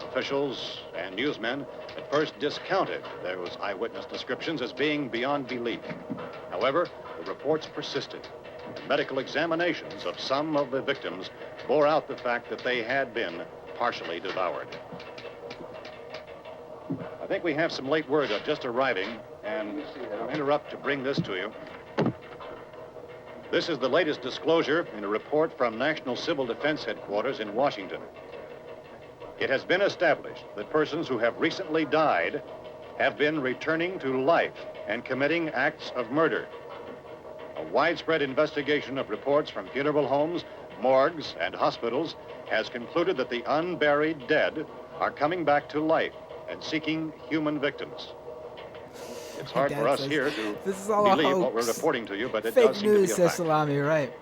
Officials and newsmen at first discounted those eyewitness descriptions as being beyond belief. However, the reports persisted, and medical examinations of some of the victims bore out the fact that they had been partially devoured. I think we have some late word just arriving, and I'll interrupt to bring this to you. This is the latest disclosure in a report from National Civil Defense Headquarters in Washington. It has been established that persons who have recently died have been returning to life and committing acts of murder. A widespread investigation of reports from funeral homes, morgues, and hospitals has concluded that the unburied dead are coming back to life and seeking human victims. It's hard for us here to this is all a believe what we're hoax. reporting to you, but it Fake does seem to be news, a says fact. Salami, right?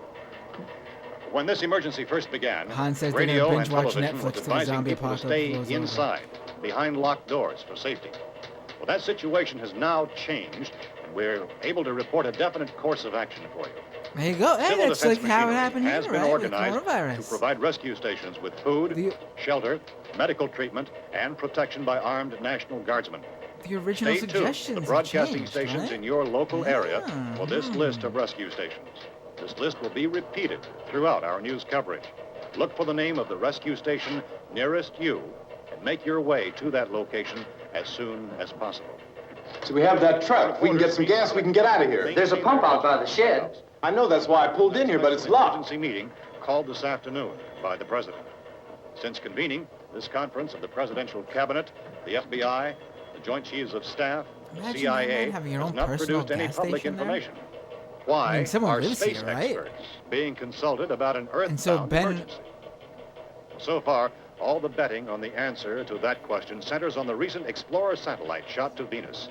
When this emergency first began, Han says they're radio gonna and binge watch television Netflix was till the advising zombie people to apocalypse stay blows over. inside, behind locked doors for safety. Well, that situation has now changed, and we're able to report a definite course of action for you. There you go. Hey, Civil that's defense like how it machinery happened has here, been right? With organized to coronavirus. provide rescue stations with food, The- shelter, medical treatment, and protection by armed National Guardsmen. The original Stay tuned suggestions to the have broadcasting changed, stations right? in your local area Yeah. for this list of rescue stations. This list will be repeated throughout our news coverage. Look for the name of the rescue station nearest you and make your way to that location as soon as possible. So we have that truck. If we can get some gas, we can get out of here. There's a pump out by the shed. I know, that's why I pulled in here, but it's locked. Emergency meeting called this afternoon by the President. Since convening this conference of the Presidential Cabinet, the FBI, the Joint Chiefs of Staff, the CIA, having your has own not personal produced any gas public station there? information. Why I mean, someone are lives space here, right? experts being consulted about an And so earthbound Ben- emergency? So far, all the betting on the answer to that question centers on the recent Explorer satellite shot to Venus.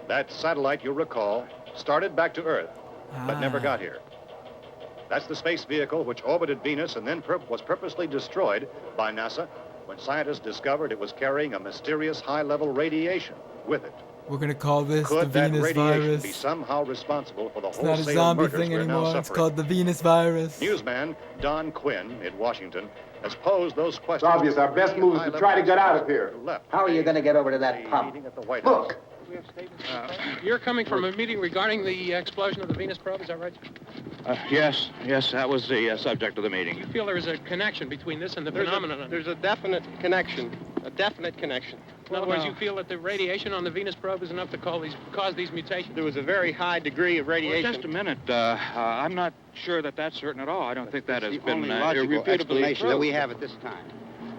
That satellite, you'll recall, started back to Earth, but never got here. That's the space vehicle which orbited Venus and then was purposely destroyed by NASA when scientists discovered it was carrying a mysterious high-level radiation with it. We're gonna call this Could the that Venus radiation virus. be somehow responsible for the It's not a wholesale zombie murders thing we're now anymore. It's suffering? called the Venus virus. Newsman Don Quinn in Washington has posed those questions. It's obvious our best move is to try to get out of here. How are you going to get over to that pump? Look, You're coming from a meeting regarding the explosion of the Venus probe, is that right? Yes, that was the subject of the meeting. You feel there is a connection between this and the phenomenon? There's a definite connection. In other words, you feel that the radiation on the Venus probe is enough to cause these mutations? There was a very high degree of radiation. Well, just a minute. I'm not sure that that's certain at all. I don't think that has been only logical irrefutably explanation that we proved. have at this time.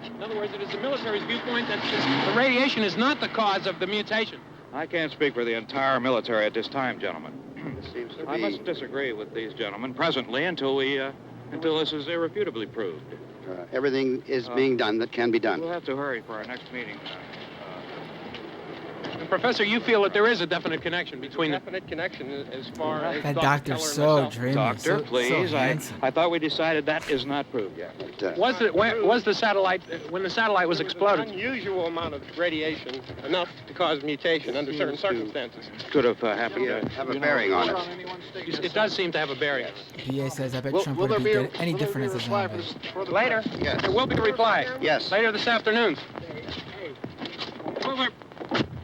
In other words, it is the military's viewpoint that the radiation is not the cause of the mutation. I can't speak for the entire military at this time, gentlemen. This seems to I be... must disagree with these gentlemen presently until this is irrefutably proved. everything is being done that can be done. We'll have to hurry for our next meeting. And Professor, you feel that there is a definite connection between the... Definite connection as far as... That Dr. doctor's Keller so himself. dreamy. Doctor, so please. handsome. I thought we decided that is not proved yet. But, Was the satellite, when the satellite was exploded? An unusual amount of radiation, enough to cause mutation under certain circumstances. Could have happened. Have a bearing on it. It does seem to have a bearing. PA says, I bet Trump would be any different as a zombie. Later. Yes. There will be a reply. Yes. Later this afternoon.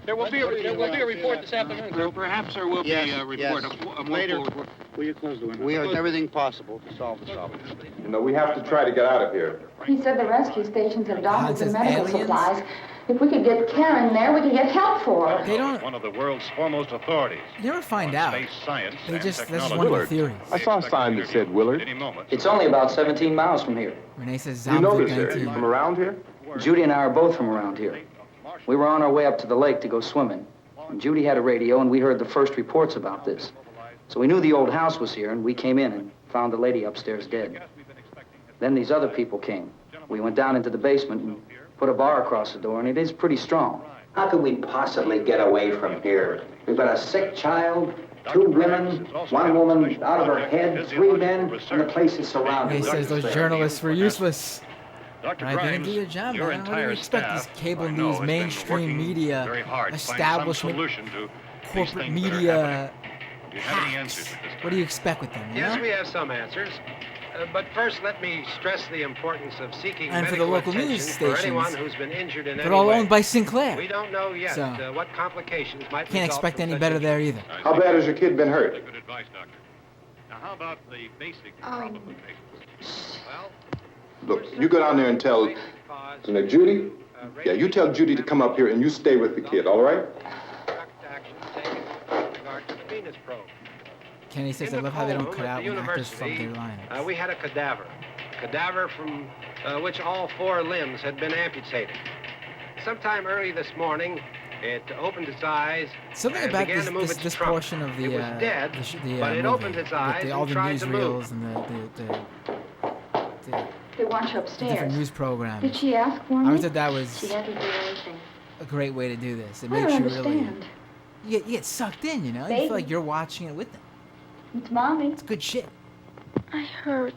There will be a report this afternoon. Well, perhaps there will be a report. Yes. A Later. full report. Will you close the window? We are everything possible to solve the problem. You know, we have to try to get out of here. He said the rescue stations have doctors says and medical aliens? supplies. If we could get Karen there, we could get help for her. They don't... One of the world's foremost authorities. You never find on out. space science They and just, that's technology. one of the theories. I saw a sign that said Willard. Any moment. It's only about 17 miles from here. Renee says You know zombie this area? You 19. from around here? Judy and I are both from around here. We were on our way up to the lake to go swimming. And Judy had a radio, and we heard the first reports about this. So we knew the old house was here, and we came in and found the lady upstairs dead. Then these other people came. We went down into the basement and put a bar across the door, and it is pretty strong. How could we possibly get away from here? We've got a sick child, 2 women, 1 woman out of her head, 3 men, and the place is surrounded. He says those journalists were useless. Dr. Right, they didn't Grimes, do their job, your man. What do you entire expect staff, these cable I know, news, has been mainstream working media, very hard to find some establishment, solution to these corporate things that are media happening. Do you have any hacks? answers at this time? What do you expect with them, you Yes, know? we have some answers. But first, let me stress the importance of seeking And for the medical local attention news for anyone stations, who's been injured in they're any all way. owned by Sinclair. We don't know yet So, what complications might Can't result expect from any such better injury. there either. How bad has your kid been hurt? Good advice, Doctor. Now, how about the basic problem of patients? Well, Look, you go down there and tell, Judy? Yeah, you tell Judy to come up here and you stay with the kid, all right? action taken with regard to the Venus probe. Kenny says, I In the love how they don't cold cut room at out the when actors flub university, their lines. we had a cadaver from which all 4 limbs had been amputated. Sometime early this morning, it opened its eyes Something and about began this, to move this, its this trunk. portion of the, It was dead, but it movie, opened its with eyes all and the tried to move. newsreels and the They want you different upstairs. news programs. Did she ask for I me? always thought that She was hasn't done anything. a great way to do this. It I makes don't you really... understand. You get sucked in, you know? You Baby. feel like you're watching it with them. It's Mommy. It's good shit. I heard.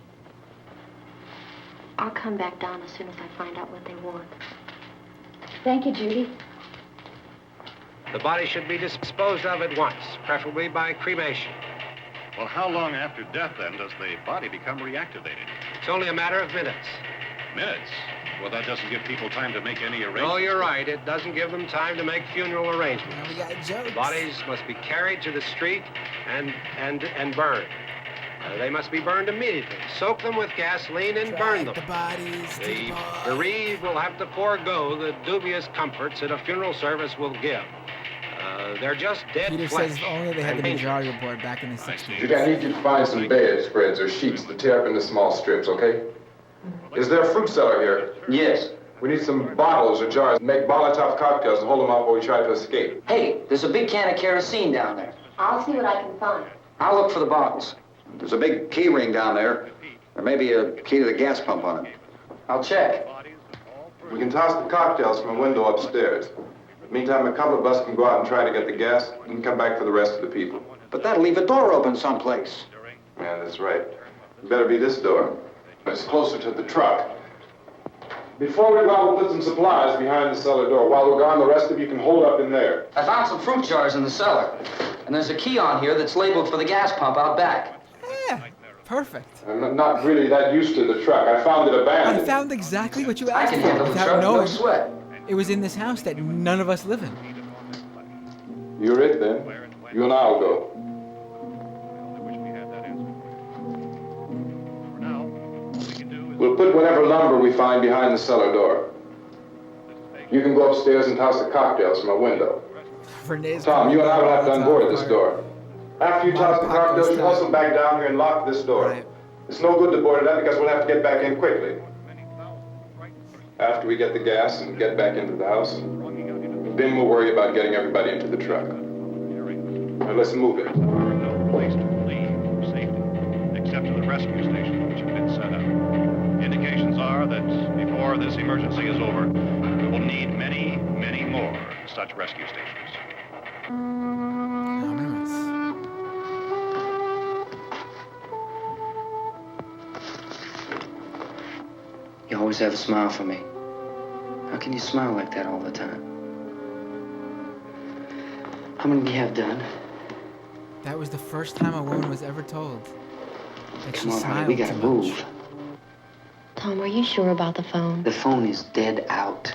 I'll come back down as soon as I find out what they want. Thank you, Judy. The body should be disposed of at once, preferably by cremation. well, how long after death, then, does the body become reactivated? It's only a matter of minutes. Minutes? Well, that doesn't give people time to make any arrangements. No, you're right. It doesn't give them time to make funeral arrangements. Now we got jokes. The bodies must be carried to the street and burned. They must be burned immediately. Soak them with gasoline and burn them. The bodies. The bereaved will have to forego the dubious comforts that a funeral service will give. They're just dead Peter flesh. says if only they had the majority report back in the 60s. Judy, I need you to find some bedspreads or sheets to tear up into small strips, okay? Is there a fruit cellar here? Yes. We need some bottles or jars to make Molotov cocktails to hold them out while we try to escape. Hey, there's a big can of kerosene down there. I'll see what I can find. I'll look for the bottles. There's a big key ring down there. There may be a key to the gas pump on it. I'll check. We can toss the cocktails from a window upstairs. Meantime, a couple of us can go out and try to get the gas and come back for the rest of the people. But that'll leave a door open someplace. Yeah, that's right. It better be this door. It's closer to the truck. Before we go out, we'll put some supplies behind the cellar door. While we're gone, the rest of you can hold up in there. I found some fruit jars in the cellar. And there's a key on here that's labeled for the gas pump out back. Yeah, perfect. I'm not really that used to the truck. I found it abandoned. I found exactly what you I asked can for handle the without truck, no knowing sweat. it was in this house that none of us live in. You're it, then. You and I'll go. We'll put whatever lumber we find behind the cellar door. You can go upstairs and toss the cocktails from a window. Tom, you and I will have to unboard this door. After you toss the cocktails, you hustle back down here and lock this door. Right. It's no good to board it up because we'll have to get back in quickly. After we get the gas and get back into the house, then we'll worry about getting everybody into the truck. Now let's move it. No place to leave safety, except to the rescue station, which have been set up. Indications are that before this emergency is over, we will need many, many more such rescue stations. You always have a smile for me. How can you smile like that all the time? How many do you have done? That was the first time a woman was ever told that she Come on, honey, smiled we gotta too much. move. Tom, are you sure about the phone? The phone is dead out.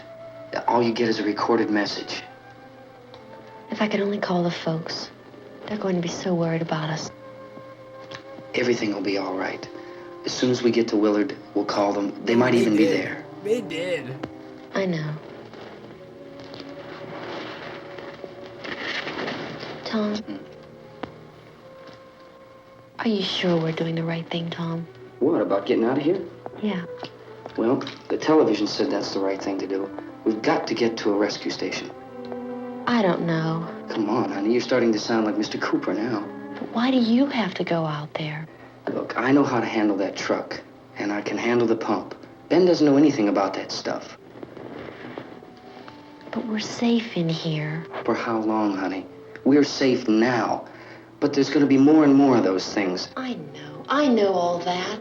All you get is a recorded message. If I could only call the folks. They're going to be so worried about us. Everything will be all right. As soon as we get to Willard, we'll call them. They might even be there. They did. I know. Tom? Are you sure we're doing the right thing, Tom? What, about getting out of here? Yeah. Well, the television said that's the right thing to do. We've got to get to a rescue station. I don't know. Come on, honey, you're starting to sound like Mr. Cooper now. But why do you have to go out there? Look, I know how to handle that truck, and I can handle the pump. Ben doesn't know anything about that stuff. But we're safe in here. For how long, honey? We're safe now. But there's going to be more and more of those things. I know. I know all that.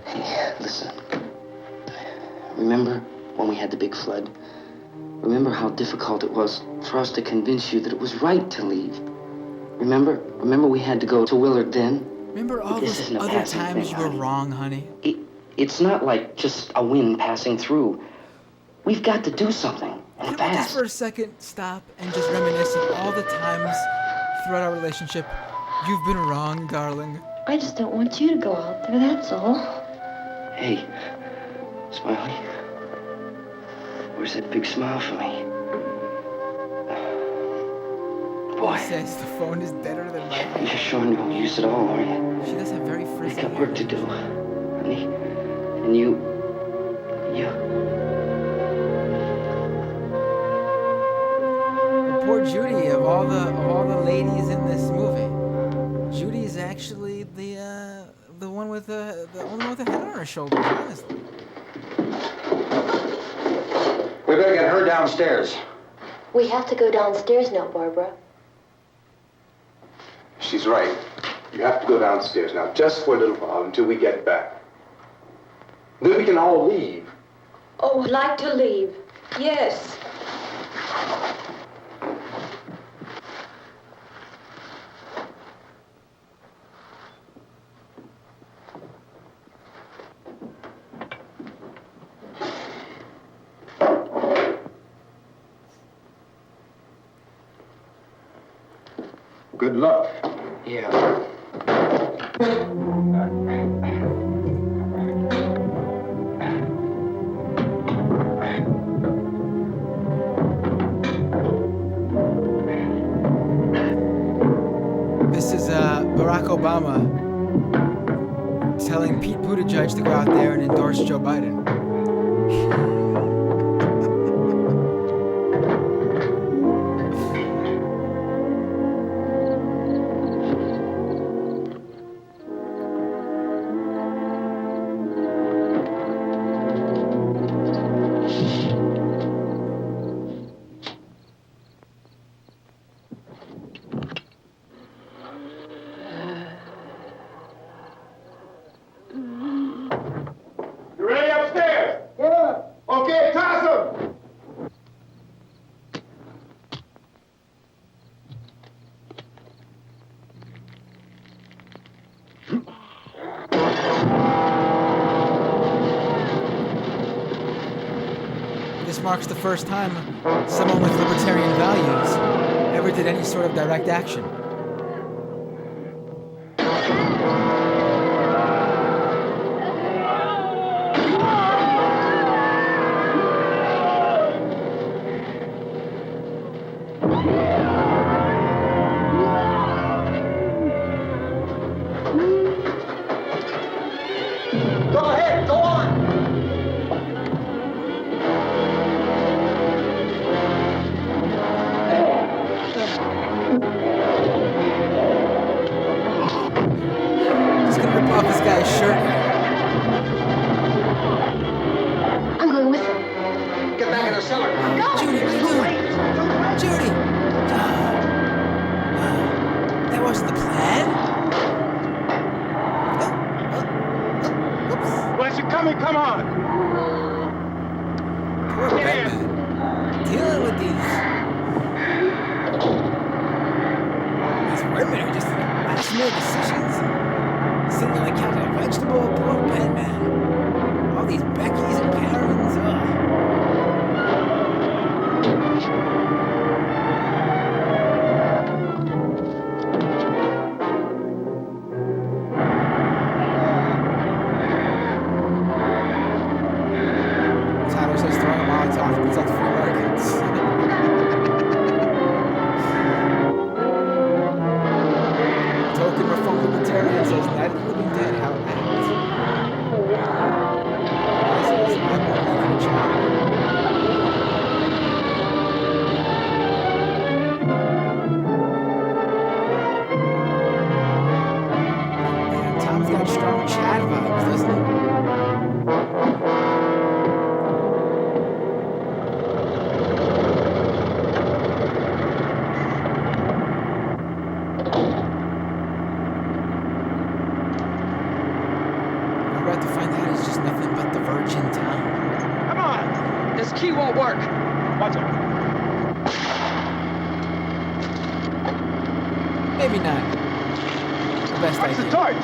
Hey, listen. Remember when we had the big flood? Remember how difficult it was for us to convince you that it was right to leave? Remember we had to go to Willard then? Remember all those other times you were wrong, honey? It's not like just a wind passing through. We've got to do something, and Can we just fast. for a second stop and just reminisce of all the times throughout our relationship you've been wrong, darling? I just don't want you to go out there, that's all. Hey, Smiley. Where's that big smile for me? Boy. He says the phone is deader than mine. You're sure you won't use it all, are you? She does have very frizzy We've got work to do, honey. And you... Poor Judy, of all the ladies in this movie, Judy is actually the one with the only one with a head on her shoulders, honestly. We better get her downstairs. We have to go downstairs now, Barbara. She's right. You have to go downstairs now, just for a little while, until we get back. Then we can all leave. Oh, I'd like to leave. Yes. Good luck. Yeah. Obama telling Pete Buttigieg to go out there and endorse Joe Biden. You ready upstairs? Yeah. Okay, toss 'em. This marks the first time someone with libertarian values ever did any sort of direct action. Go ahead, go on. Just gonna rip off this guy's shirt. I'm going with them. Get back in the cellar. Go! Judy, what are you doing? Judy! That wasn't the plan. Where's it coming? Come on. Poor Batman. Dealing with these women who just last minute decisions and sitting on the couch like a vegetable. Poor Batman. All these Beckys and Karens. Tyler says throwing a Molotov to protect free markets. Token reform libertarian says Night of the Living Dead, how it ends. This is my one child. Man, Tom's got strong Chad vibes, doesn't he? We're about to find out he's just nothing but the Virgin Tom. Come on! This key won't work. Watch it. Maybe not. The best Watch the idea. torch.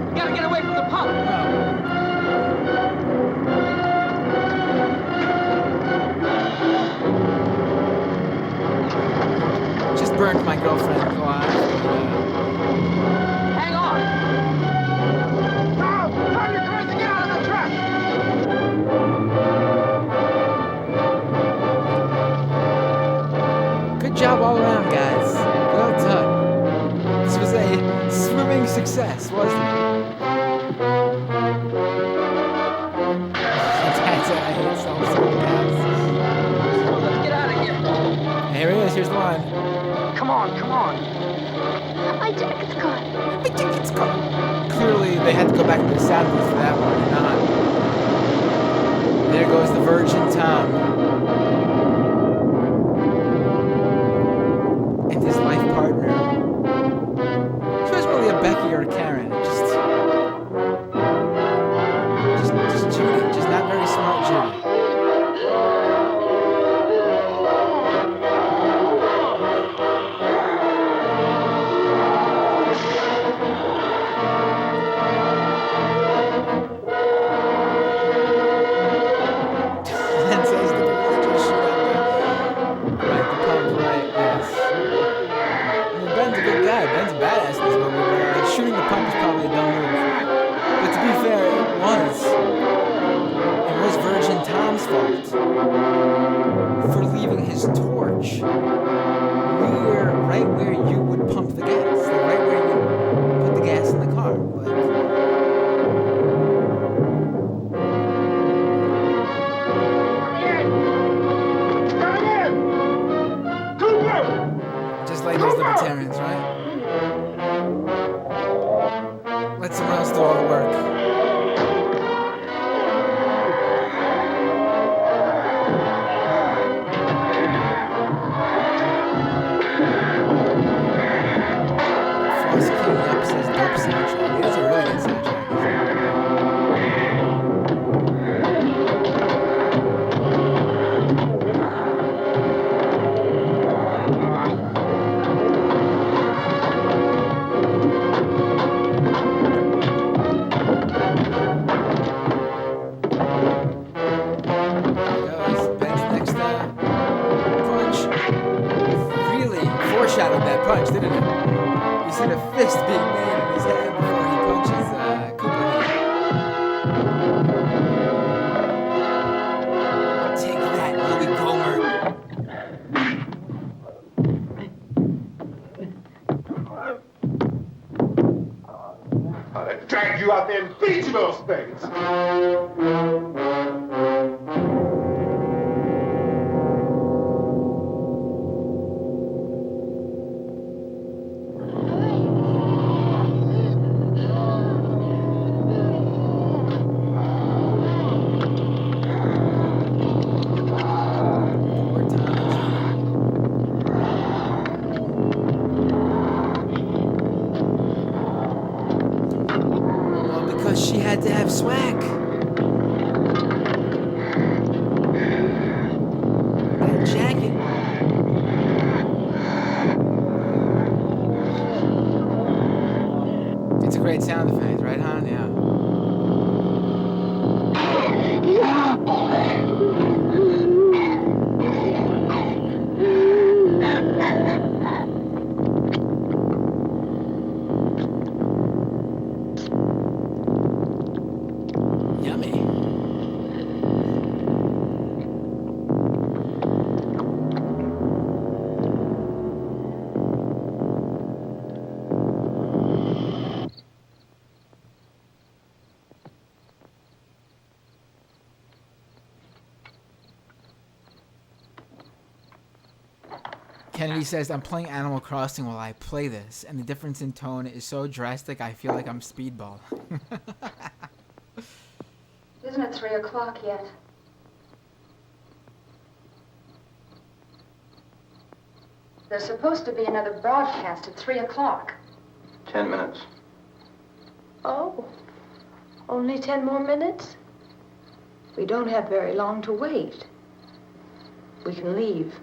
You gotta get away from the pump. Just burned my girlfriend alive. Hang on. Tom, you're going to get out of the truck. Good job all around, guys. Well done. This was a swimming success, wasn't it? That's it. I hate self-serving guys. Let's get out of here. Here he is. Here's the line. Come on, come on. My jacket's gone. My ticket's gone. Clearly, they had to go back to the sound booth for that one. Not. There goes the Virgin Tom. And his life partner. She wasn't really a Becky or a Karen. Just Judy. Just not very smart Judy. That says the religious shootout. Right, the pump, right, yes. I mean, Ben's a good guy. Ben's a badass in this movie, but shooting the pump is probably a dumb move. But to be fair, it was Virgin Tom's fault. leaving his torch right where you would pump the gas, like right where you put the gas in the car. Just like those libertarians, right? Let someone else do all the work. Foreshadowed that punch, didn't it? You see the fist being made in his hand before he punches Cooper. Take that, Louis Gomer. I'd drag you out there and beat you those things. She had to have swag. That jacket. It's a great sound effect, right, hon? Yeah. Kennedy says, I'm playing Animal Crossing while I play this, and the difference in tone is so drastic I feel like I'm Speedball. Isn't it 3 o'clock yet? There's supposed to be another broadcast at 3 o'clock. 10 minutes. Oh, only 10 more minutes? We don't have very long to wait. We can leave.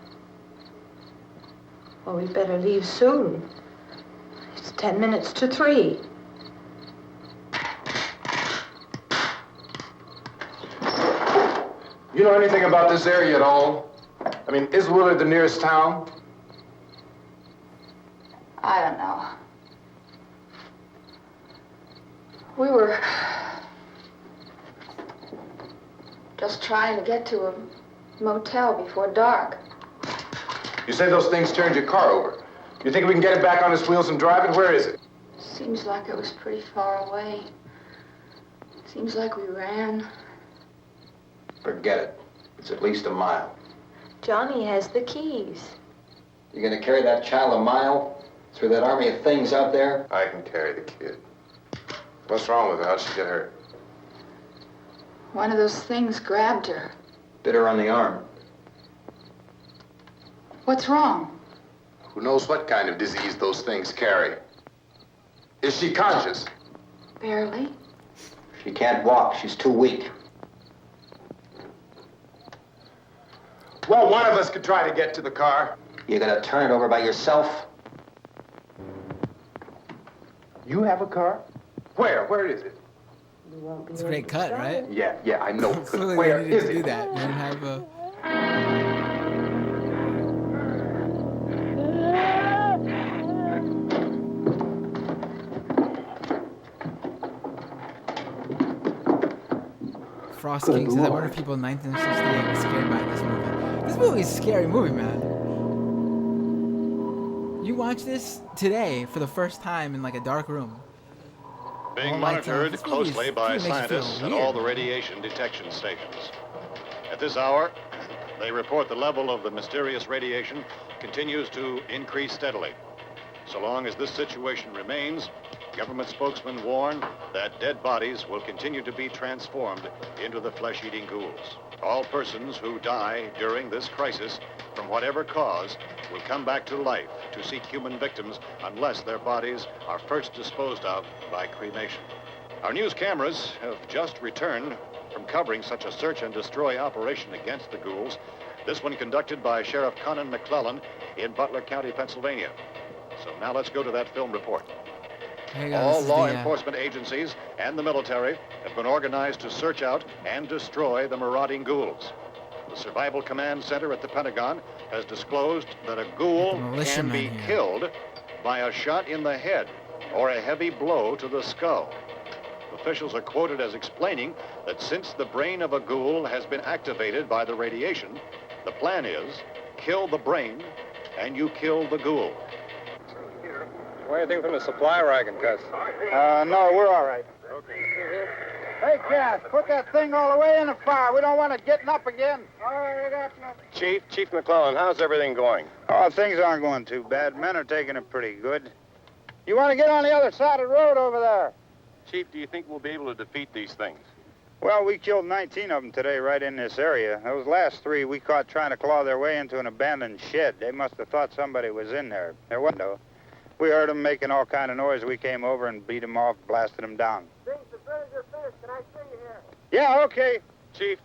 Well, we'd better leave soon. It's 10 minutes to 3. You know anything about this area at all? I mean, is Willard the nearest town? I don't know. We were just trying to get to a motel before dark. You say those things turned your car over. You think we can get it back on its wheels and drive it? Where is it? Seems like it was pretty far away. Seems like we ran. Forget it. It's at least a mile. Johnny has the keys. You gonna carry that child a mile through that army of things out there? I can carry the kid. What's wrong with her? How'd she get hurt? One of those things grabbed her. Bit her on the arm. What's wrong? Who knows what kind of disease those things carry? Is she conscious? Barely. She can't walk. She's too weak. Well, one of us could try to get to the car. You gonna turn it over by yourself? You have a car? Where? Where is it? It's a great cut, right? Yeah, I know. Clearly Where they needed is to it? do that. They didn't have a... Frost King says, I wonder if people in 1968 were scared by this movie. This movie is a scary movie, man. You watch this today for the first time in like a dark room. Being monitored closely by scientists at all the radiation detection stations. At this hour, they report the level of the mysterious radiation continues to increase steadily. So long as this situation remains, government spokesmen warn that dead bodies will continue to be transformed into the flesh-eating ghouls. All persons who die during this crisis, from whatever cause, will come back to life to seek human victims unless their bodies are first disposed of by cremation. Our news cameras have just returned from covering such a search and destroy operation against the ghouls, this one conducted by Sheriff Conan McClellan in Butler County, Pennsylvania. So now let's go to that film report. All law enforcement agencies and the military have been organized to search out and destroy the marauding ghouls. The Survival Command Center at the Pentagon has disclosed that a ghoul can be killed by a shot in the head or a heavy blow to the skull. Officials are quoted as explaining that since the brain of a ghoul has been activated by the radiation, the plan is kill the brain and you kill the ghoul. What do you think from the supply wagon, Cuz? No, we're all right. Okay. Hey, Cass, put that thing all the way in the fire. We don't want it getting up again. All right, Chief McClellan, how's everything going? Oh, things aren't going too bad. Men are taking it pretty good. You want to get on the other side of the road over there? Chief, do you think we'll be able to defeat these things? Well, we killed 19 of them today right in this area. Those last 3 we caught trying to claw their way into an abandoned shed. They must have thought somebody was in there. There wasn't, though. We heard them making all kind of noise. We came over and beat them off, blasted them down. Can I see you here? Yeah, okay. Chief,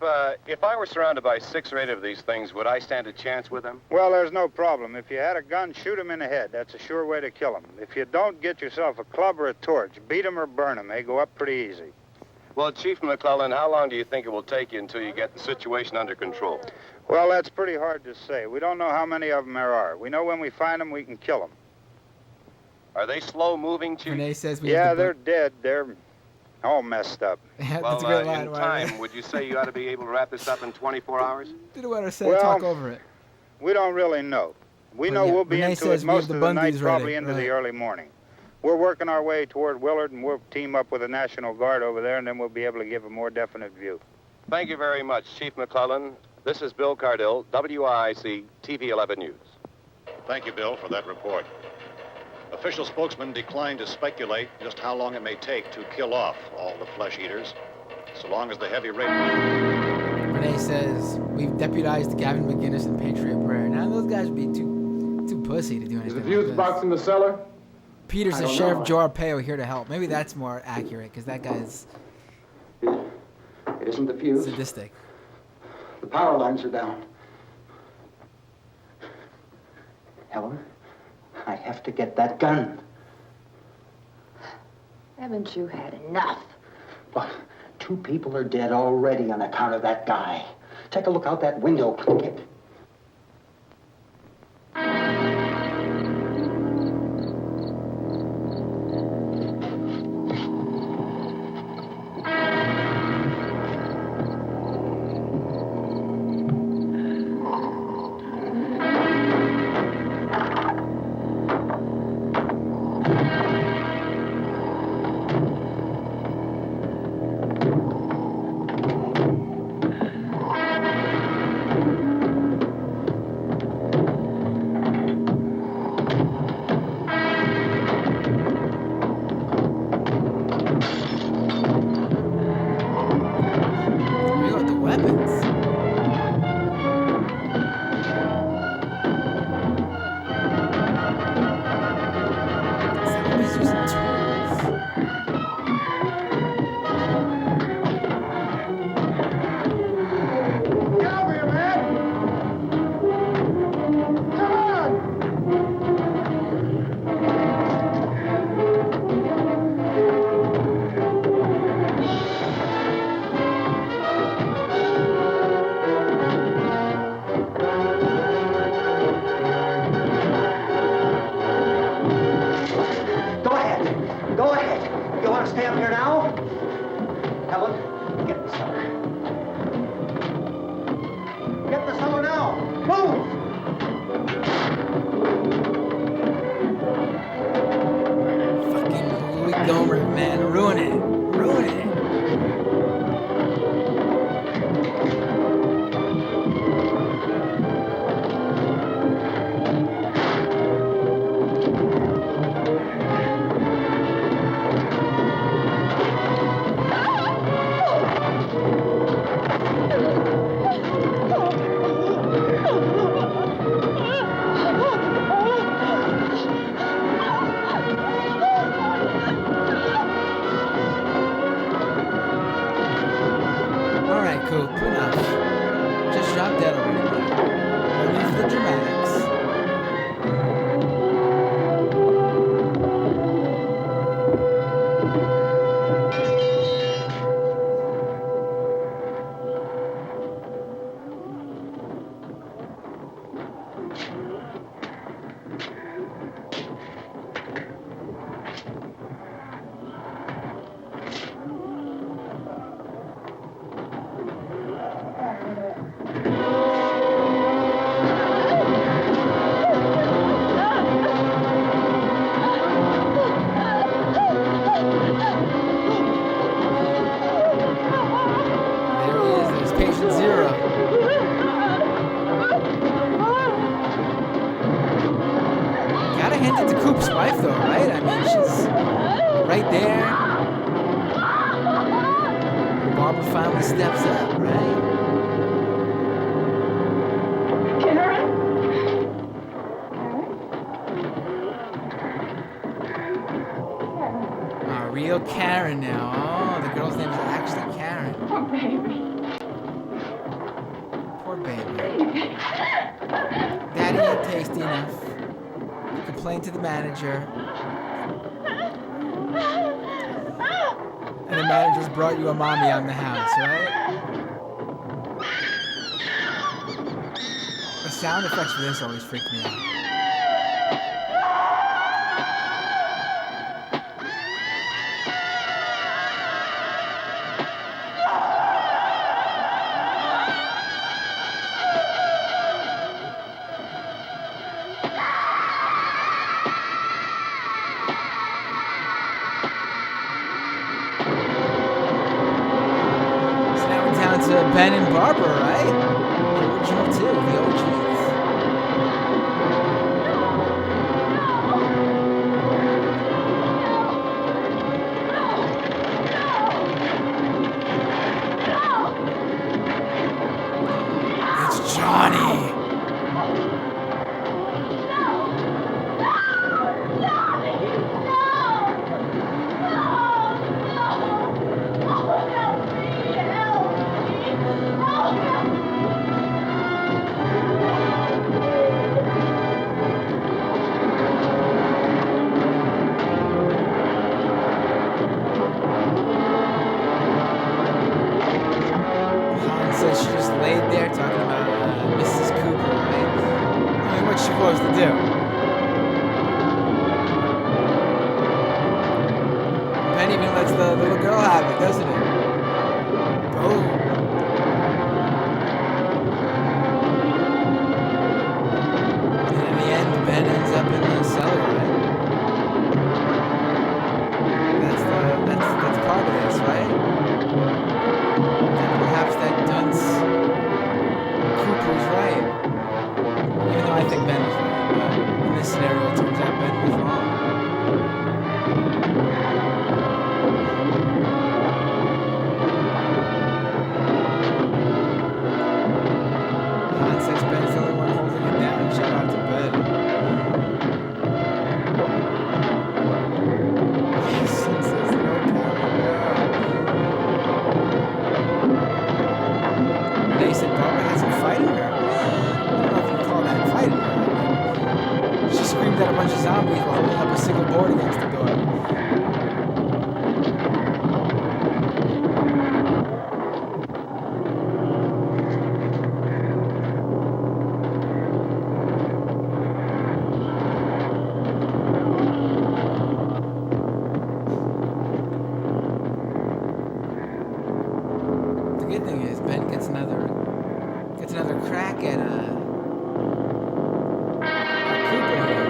if I were surrounded by 6 or 8 of these things, would I stand a chance with them? Well, there's no problem. If you had a gun, shoot them in the head. That's a sure way to kill them. If you don't, get yourself a club or a torch. Beat them or burn them. They go up pretty easy. Well, Chief McClellan, how long do you think it will take you until you get the situation under control? Well, that's pretty hard to say. We don't know how many of them there are. We know when we find them, we can kill them. Are they slow-moving, Chief? Renee says they're dead. They're all messed up. That's a great line. In time, would you say you ought to be able to wrap this up in 24 hours? Didn't want to say talk over it. We don't really know. We know we'll be into it most of the night, probably into the early morning. We're working our way toward Willard, and we'll team up with the National Guard over there, and then we'll be able to give a more definite view. Thank you very much, Chief McClellan. This is Bill Cardill, WIC TV 11 News. Thank you, Bill, for that report. Official spokesmen declined to speculate just how long it may take to kill off all the flesh eaters, so long as the heavy rate... Renee says, we've deputized Gavin McGinnis and Patriot Prayer. Now those guys would be too pussy to do anything. Is the fuse box in the cellar? Peter says Sheriff Joe Arpaio here to help. Maybe that's more accurate, because that guy's... It isn't the fuse. Sadistic. The power lines are down. Helen, I have to get that gun. Haven't you had enough? Well, 2 people are dead already on account of that guy. Take a look out that window. Coop, enough. Just drop dead already, buddy. No need for the dramatics. Karen now. Oh, the girl's name is actually Karen. Poor baby. Poor baby. Daddy ain't tasty enough. You complain to the manager. And the manager's brought you a mommy on the house, right? The sound effects for this always freak me out. Ben and Barbara, right? The original two, the OGs. It's Johnny. Supposed to do. Ben even lets the little girl have it, doesn't it? Oh. And in the end, Ben ends up in the cellar, right? That's part of this, right? And perhaps that dunce Cooper's right. Even though I think Ben was right, but in this scenario, it turns out Ben was wrong. Han says Ben's the only one holding it down. Shout out to Ben. Yes, it says no power. They said Barbara has him fighting her. I don't know if you call that fighting her. She screamed at a bunch of zombies while holding up a single board against the door. The good thing is Ben gets another crack at Cooper here.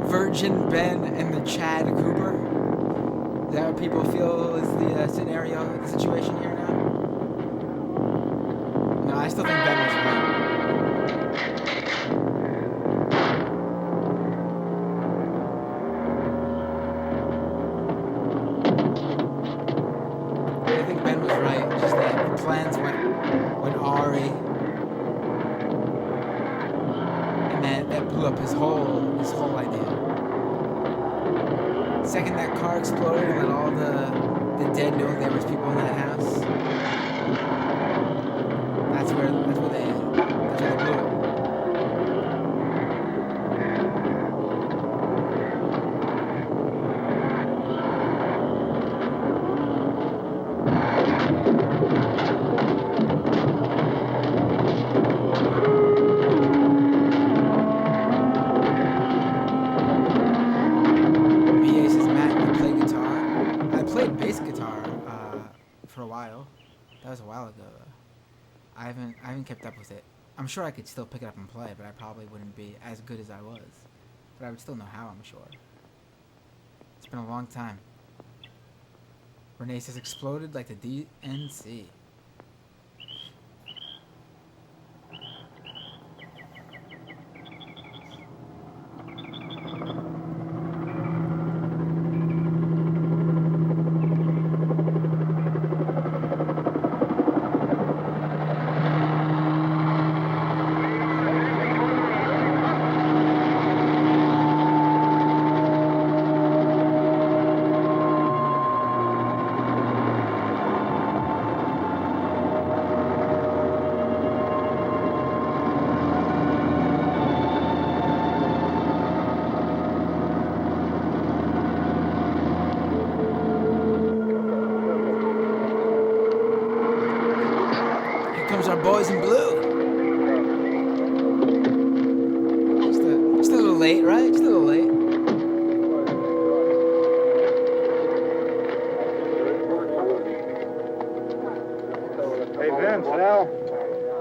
Virgin Ben and the Chad Cooper. Is that what people feel is the scenario, the situation here now? No, I still think Ben was right. think Ben was right. Just that the plans went awry. And that blew up his whole idea. Second that car exploded and let all the dead know there was people in that house. That's where they blew it. For a while. That was a while ago though. I haven't kept up with it. I'm sure I could still pick it up and play, but I probably wouldn't be as good as I was. But I would still know how, I'm sure. It's been a long time. Renee says exploded like the DNC. Boys in blue. Just a little late, right? Just a little late. Hey, Vince, Al,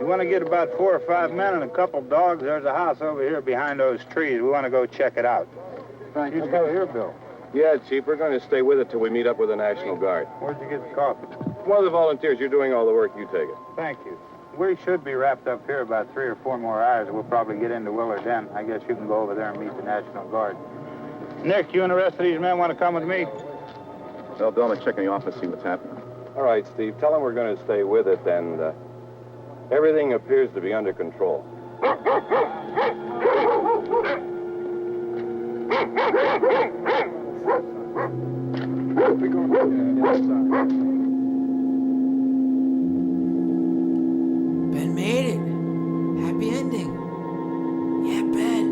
you want to get about 4 or 5 men and a couple dogs? There's a house over here behind those trees. We want to go check it out. Frank, you go here, Bill. Yeah, Chief, we're going to stay with it till we meet up with the National Guard. Where'd you get the coffee? One of the volunteers, you're doing all the work, you take it. Thank you. We should be wrapped up here about 3 or 4 more hours. We'll probably get into Willard then. I guess you can go over there and meet the National Guard. Nick, you and the rest of these men want to come with me? Well, Bill, I'm going to check in the office, see what's happening. All right, Steve. Tell them we're going to stay with it, and everything appears to be under control. Ben made it. Happy ending. Yeah, Ben.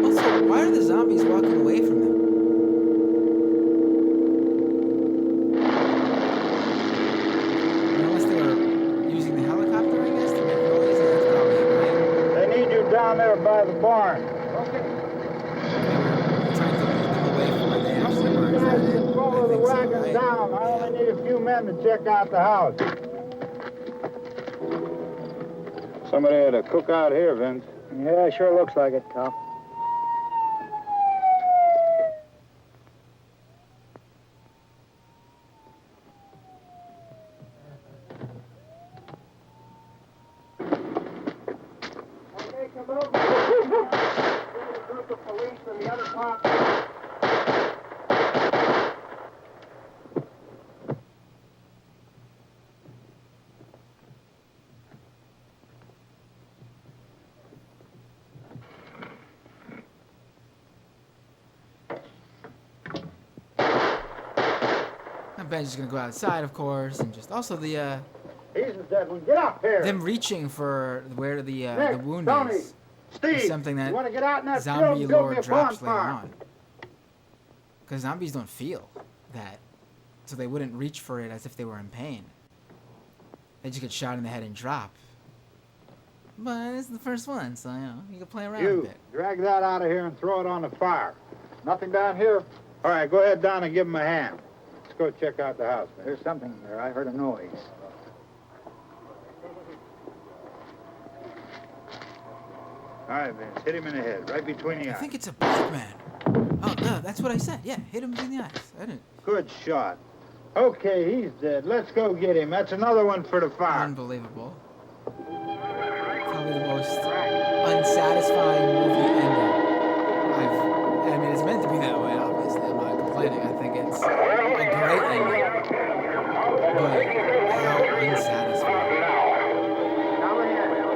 Also, why are the zombies walking away from them? Unless they were using the helicopter, I guess, to make noise. That's probably it, right? They need you down there by the barn. Okay. Trying to lead them away from where they actually were. Is that it? Follow the wagon down. I only need a few men to check out the house. Somebody had a cookout here, Vince. Yeah, sure looks like it, Cal. Okay, come over. There's a group of police in the other part. Now Ben's just gonna go outside, of course, and just also the He's the dead one. Get up here. them reaching for where the Nick, wound Tony, is Steve, something that you want to get out in that zombie field and build lore me a drops later bonfire? on. Because zombies don't feel that, so they wouldn't reach for it as if they were in pain. They just get shot in the head and drop. But it's the first one, so you can play around a You, bit. drag that out of here and throw it on the fire. Nothing down here. All right, go ahead down and give him a hand. Let's go check out the house. There's something there. I heard a noise. All right, Vince, hit him in the head, right between the I eyes. think it's a black man. Oh, no, that's what I said. Yeah, hit him between the eyes. I didn't. Good shot. Okay, he's dead. Let's go get him. That's another one for the fire. Unbelievable. Probably the most unsatisfying movie ending I mean, it's meant to be that way, obviously. I'm not complaining. I think it's a great ending. But how unsatisfying.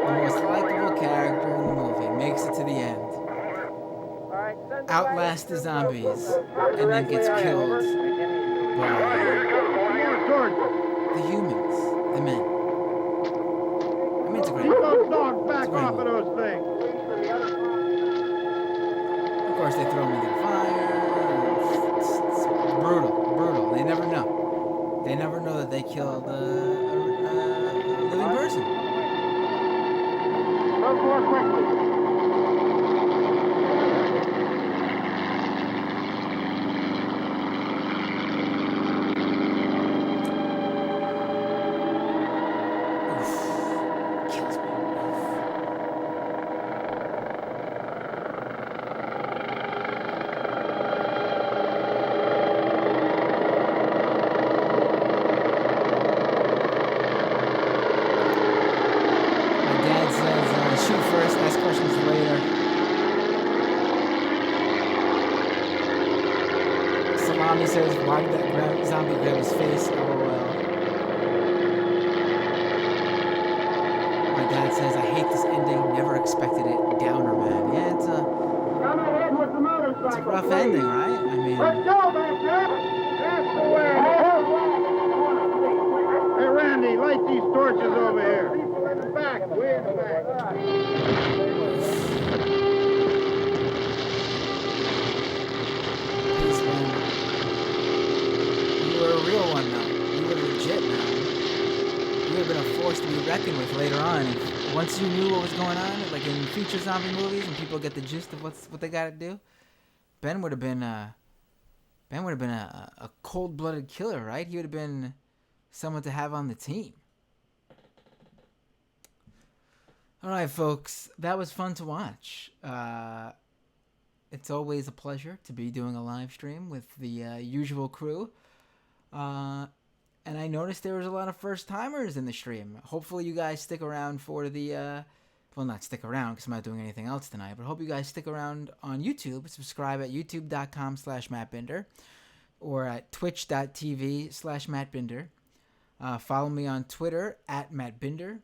The most likable character in the movie makes it to the end. Outlasts the zombies and then gets killed by the humans, the men. I mean, it's a great movie. Those dogs back off of those things. Of course, they throw them into the fire. It's brutal. They never know. They never know that they killed a living person. Move more quickly. Once you knew what was going on, like in future zombie movies, and people get the gist of what they got to do, Ben would have been a cold-blooded killer, right? He would have been someone to have on the team. All right, folks, that was fun to watch. It's always a pleasure to be doing a live stream with the usual crew. And I noticed there was a lot of first-timers in the stream. Hopefully you guys stick around for the... well, not stick around because I'm not doing anything else tonight. But I hope you guys stick around on YouTube. Subscribe at youtube.com/MattBinder or at twitch.tv/MattBinder. Follow me on Twitter at MattBinder.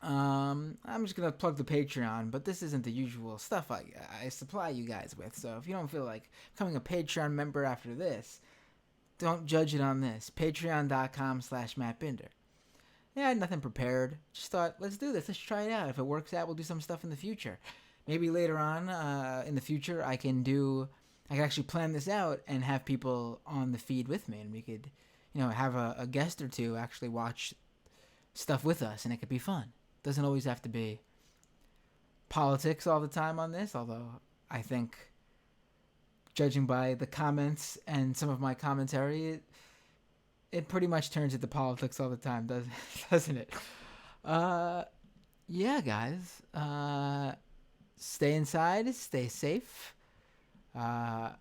I'm just going to plug the Patreon, but this isn't the usual stuff I supply you guys with. So if you don't feel like becoming a Patreon member after this... Don't judge it on this. Patreon.com/MattBinder. Yeah, I had nothing prepared. Just thought, let's do this. Let's try it out. If it works out, we'll do some stuff in the future. Maybe later on in the future, I can actually plan this out and have people on the feed with me. And we could, have a guest or two actually watch stuff with us. And it could be fun. Doesn't always have to be politics all the time on this. Although I think... judging by the comments and some of my commentary, it pretty much turns into politics all the time, doesn't it? Yeah, guys. Stay inside. Stay safe. I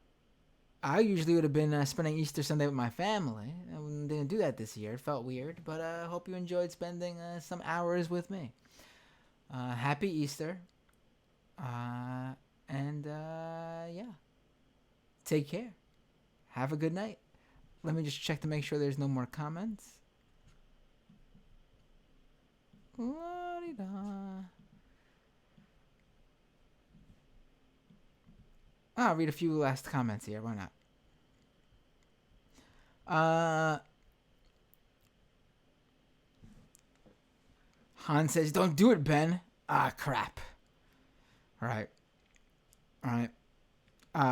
usually would have been spending Easter Sunday with my family. I didn't do that this year. It felt weird, but I hope you enjoyed spending some hours with me. Happy Easter. Yeah. Take care. Have a good night. Let me just check to make sure there's no more comments. I'll read a few last comments here. Why not? Han says, don't do it, Ben. Ah, crap. All right.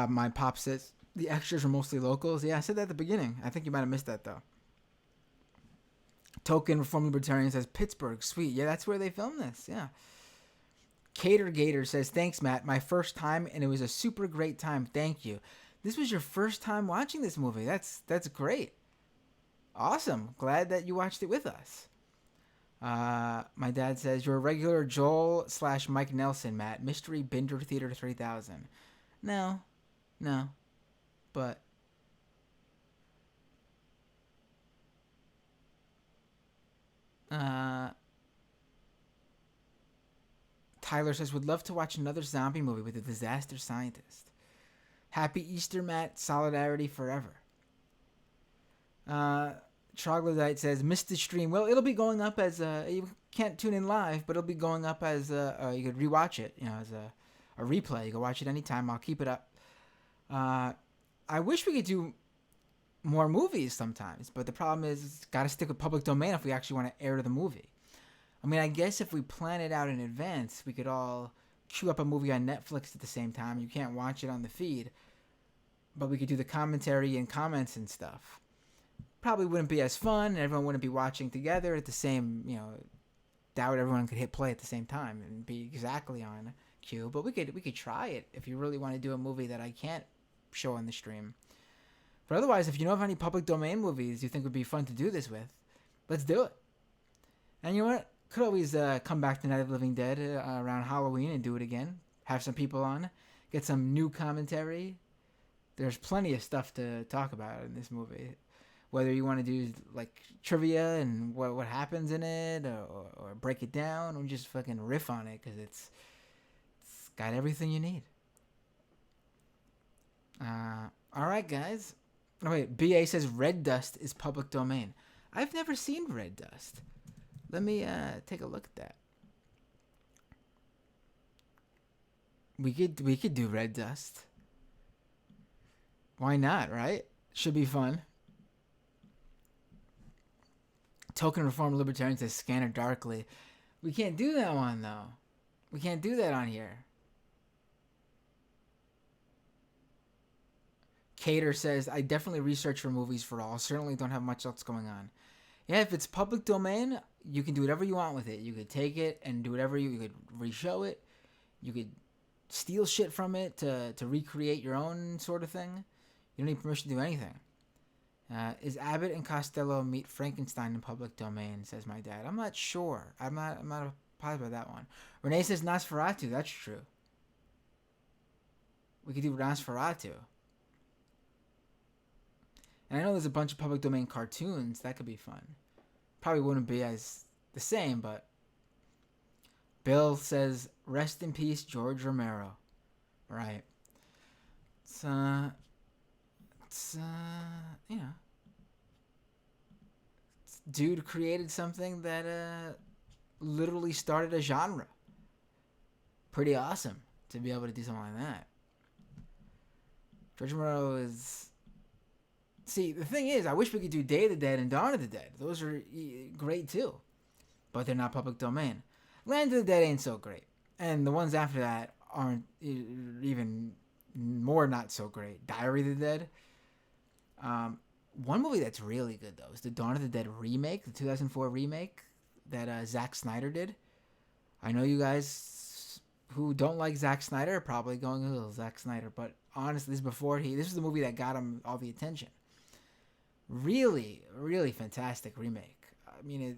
My pop says, the extras are mostly locals. Yeah, I said that at the beginning. I think you might have missed that, though. Token Reformed Libertarian says, Pittsburgh, sweet. Yeah, that's where they filmed this, yeah. Cater Gator says, thanks, Matt. My first time, and it was a super great time. Thank you. This was your first time watching this movie. That's great. Awesome. Glad that you watched it with us. My dad says, you're a regular Joel / Mike Nelson, Matt. Mystery Binder Theater 3000. No, No. But Tyler says, would love to watch another zombie movie with a disaster scientist. Happy Easter, Matt. Solidarity forever. Troglodyte says, missed the stream. Well, it'll be going up as you can't tune in live, but it'll be going up as you could rewatch it, as a replay. You can watch it anytime. I'll keep it up. I wish we could do more movies sometimes, but the problem is it's got to stick with public domain if we actually want to air the movie. I mean, I guess if we plan it out in advance, we could all queue up a movie on Netflix at the same time. You can't watch it on the feed, but we could do the commentary and comments and stuff. Probably wouldn't be as fun, and everyone wouldn't be watching together at the same, doubt everyone could hit play at the same time and be exactly on cue, but we could try it if you really want to do a movie that I can't show on the stream. But otherwise, if you know of any public domain movies you think would be fun to do this with, let's do it. And you know what? Could always come back to Night of the Living Dead around Halloween and do it again. Have some people on. Get some new commentary. There's plenty of stuff to talk about in this movie. Whether you want to do like trivia and what happens in it, or break it down, or just fucking riff on it, because it's got everything you need. All right, guys. Oh, wait, BA says Red Dust is public domain. I've never seen Red Dust. Let me take a look at that. We could do Red Dust. Why not, right? Should be fun. Token Reform Libertarian says Scanner Darkly. We can't do that one, though. We can't do that on here. Cater says, I definitely research for movies for all. Certainly don't have much else going on. Yeah, if it's public domain, you can do whatever you want with it. You could take it and do whatever you could re-show it. You could steal shit from it to recreate your own sort of thing. You don't need permission to do anything. Is Abbott and Costello meet Frankenstein in public domain, says my dad. I'm not sure. I'm not positive about that one. Renee says Nosferatu. That's true. We could do Nosferatu. And I know there's a bunch of public domain cartoons. That could be fun. Probably wouldn't be as the same, but... Bill says, rest in peace, George Romero. Right. It's dude created something that literally started a genre. Pretty awesome to be able to do something like that. George Romero is... See, the thing is, I wish we could do Day of the Dead and Dawn of the Dead. Those are great too. But they're not public domain. Land of the Dead ain't so great. And the ones after that aren't even more not so great. Diary of the Dead. One movie that's really good, though, is the Dawn of the Dead remake, the 2004 remake that Zack Snyder did. I know you guys who don't like Zack Snyder are probably going, oh, Zack Snyder. But honestly, this is the movie that got him all the attention. Really, really fantastic remake. I mean,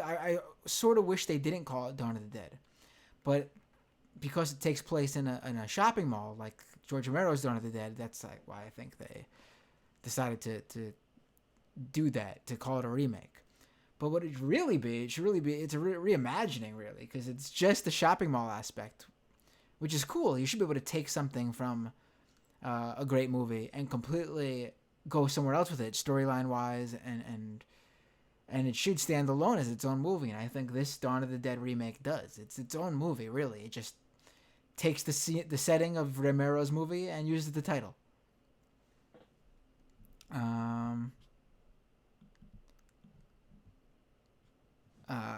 I sort of wish they didn't call it Dawn of the Dead. But because it takes place in a shopping mall, like George Romero's Dawn of the Dead, that's like why I think they decided to do that, to call it a remake. But what it should really be, it's a reimagining, really, because it's just the shopping mall aspect, which is cool. You should be able to take something from a great movie and completely go somewhere else with it, storyline-wise, and it should stand alone as its own movie. And I think this Dawn of the Dead remake does. It's its own movie, really. It just takes the setting of Romero's movie and uses the title.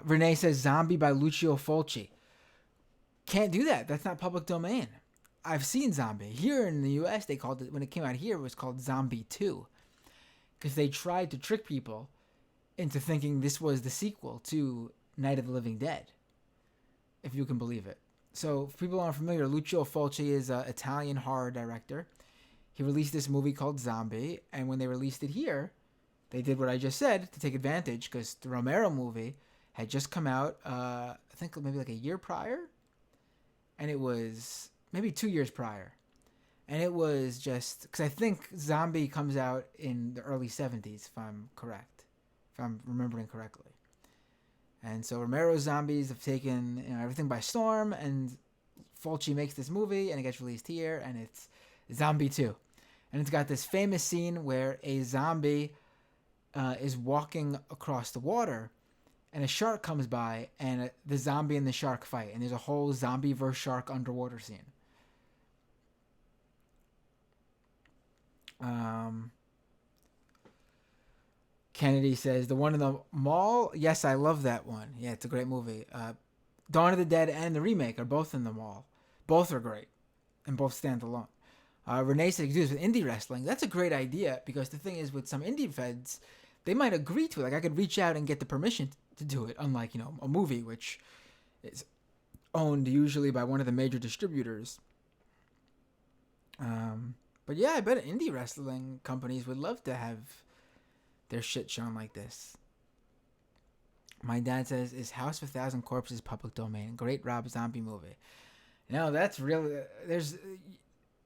Renee says Zombie by Lucio Fulci. Can't do that. That's not public domain. I've seen Zombie. Here in the US, they called it, when it came out here, it was called Zombie 2. Because they tried to trick people into thinking this was the sequel to Night of the Living Dead. If you can believe it. So, if people aren't familiar, Lucio Fulci is an Italian horror director. He released this movie called Zombie, and when they released it here, they did what I just said to take advantage, because the Romero movie had just come out, I think maybe like a year prior, and it was maybe 2 years prior. And it was just because I think Zombie comes out in the early 70s, if I'm correct, if I'm remembering correctly. And so Romero's zombies have taken everything by storm, and Fulci makes this movie, and it gets released here, and it's Zombie 2. And it's got this famous scene where a zombie is walking across the water, and a shark comes by, and the zombie and the shark fight, and there's a whole zombie versus shark underwater scene. Kennedy says, the one in the mall? Yes, I love that one. Yeah, it's a great movie. Dawn of the Dead and the remake are both in the mall. Both are great, and both stand alone. Renee said, you can do this with indie wrestling. That's a great idea, because the thing is, with some indie feds, they might agree to it. Like, I could reach out and get the permission to do it, unlike, a movie, which is owned usually by one of the major distributors. But yeah, I bet indie wrestling companies would love to have their shit shown like this. My dad says, is House of a Thousand Corpses public domain? Great Rob Zombie movie. No, that's really...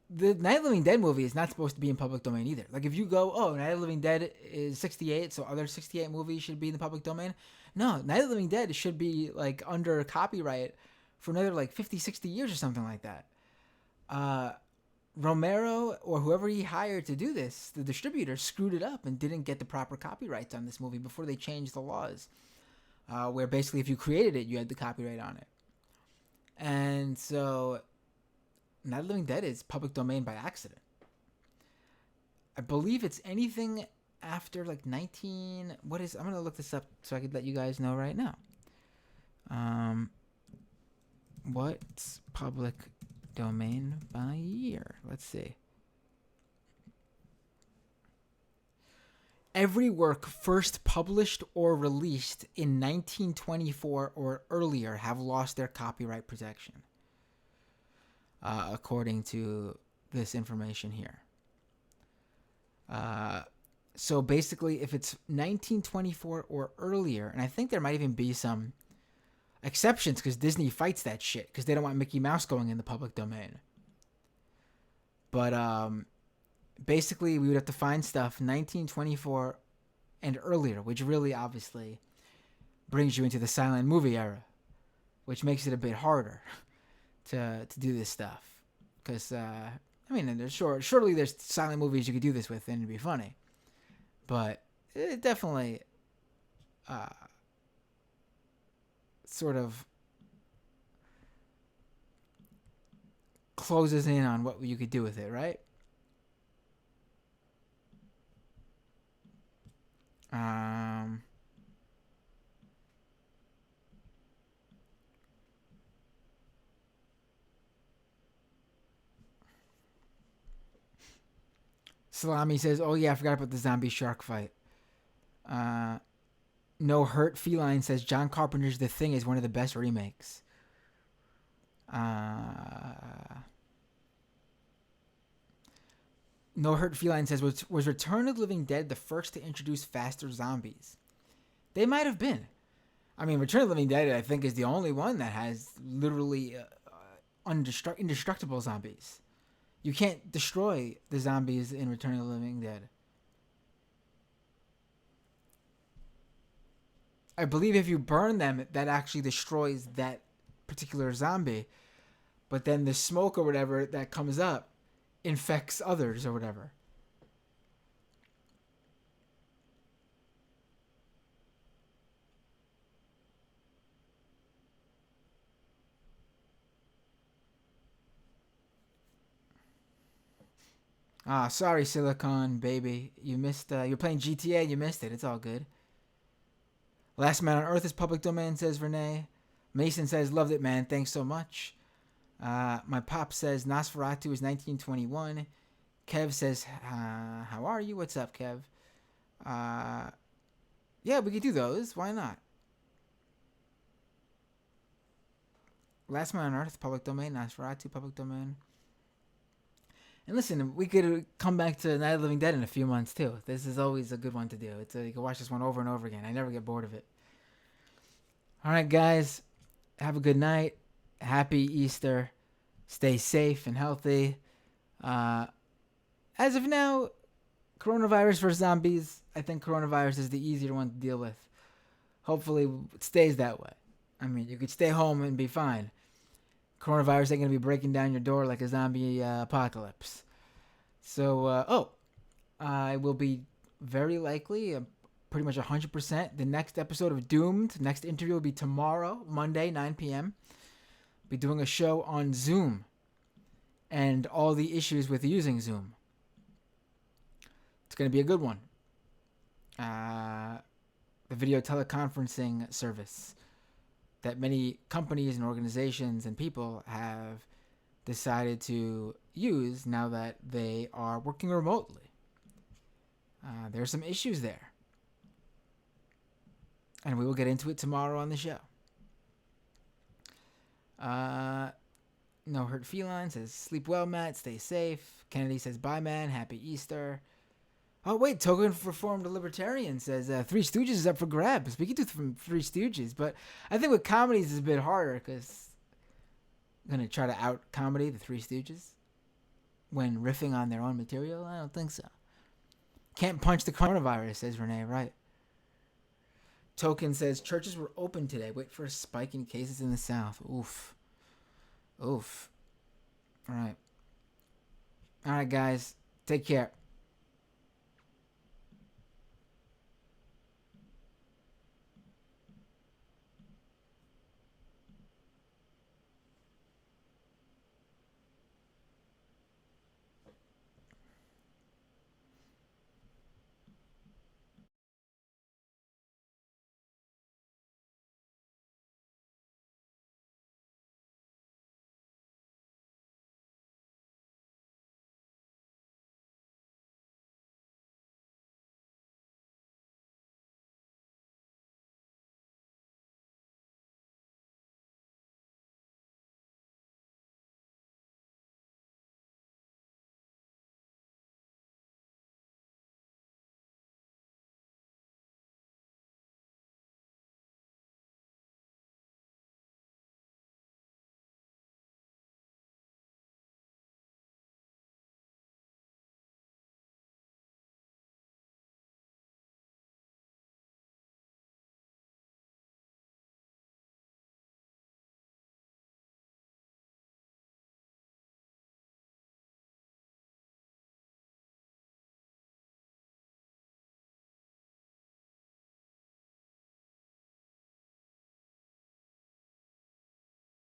The Night of the Living Dead movie is not supposed to be in public domain either. Like, if you go, Night of the Living Dead is 68, so other 68 movies should be in the public domain. No, Night of the Living Dead should be, like, under copyright for another, like, 50, 60 years or something like that. Romero, or whoever he hired to do this, the distributor, screwed it up and didn't get the proper copyrights on this movie before they changed the laws. Where basically if you created it, you had the copyright on it. And so... Night of the Living Dead is public domain by accident. I believe it's anything after like 19... I'm going to look this up so I could let you guys know right now. What's public domain by year? Let's see. Every work first published or released in 1924 or earlier have lost their copyright protection. According to this information here. So basically, if it's 1924 or earlier, and I think there might even be some exceptions because Disney fights that shit because they don't want Mickey Mouse going in the public domain. But basically, we would have to find stuff 1924 and earlier, which really obviously brings you into the silent movie era, which makes it a bit harder to do this stuff, because there's surely there's silent movies you could do this with and it'd be funny, but it definitely sort of closes in on what you could do with it, right? Salami says, oh yeah, I forgot about the zombie shark fight. No Hurt Feline says, John Carpenter's The Thing is one of the best remakes. No Hurt Feline says, was Return of the Living Dead the first to introduce faster zombies? They might have been. I mean, Return of the Living Dead, I think, is the only one that has literally indestructible zombies. You can't destroy the zombies in Return of the Living Dead. I believe if you burn them, that actually destroys that particular zombie. But then the smoke or whatever that comes up infects others or whatever. Sorry, Silicon baby. You missed. You're playing GTA. You missed it. It's all good. Last Man on Earth is public domain, says Renee. Mason says, loved it, man. Thanks so much. My pop says Nosferatu is 1921. Kev says, how are you? What's up, Kev? Yeah, we could do those. Why not? Last Man on Earth, public domain. Nosferatu, public domain. And listen, we could come back to Night of the Living Dead in a few months, too. This is always a good one to do. You can watch this one over and over again. I never get bored of it. All right, guys. Have a good night. Happy Easter. Stay safe and healthy. As of now, coronavirus versus zombies, I think coronavirus is the easier one to deal with. Hopefully it stays that way. I mean, you could stay home and be fine. Coronavirus ain't going to be breaking down your door like a zombie apocalypse. So, I will be very likely, pretty much 100%, the next episode of Doomed, next interview will be tomorrow, Monday, 9 p.m. Be doing a show on Zoom and all the issues with using Zoom. It's going to be a good one. The video teleconferencing service that many companies and organizations and people have decided to use now that they are working remotely. There are some issues there. And we will get into it tomorrow on the show. No Hurt Feline says, sleep well, Matt. Stay safe. Kennedy says, bye, man. Happy Easter. Oh, wait. Token Reformed Libertarian says, Three Stooges is up for grabs. We could do from Three Stooges. But I think with comedies it's a bit harder because I'm going to try to out-comedy the Three Stooges when riffing on their own material. I don't think so. Can't punch the coronavirus, says Renee. Right. Token says, churches were open today. Wait for a spike in cases in the South. Oof. All right. All right, guys. Take care.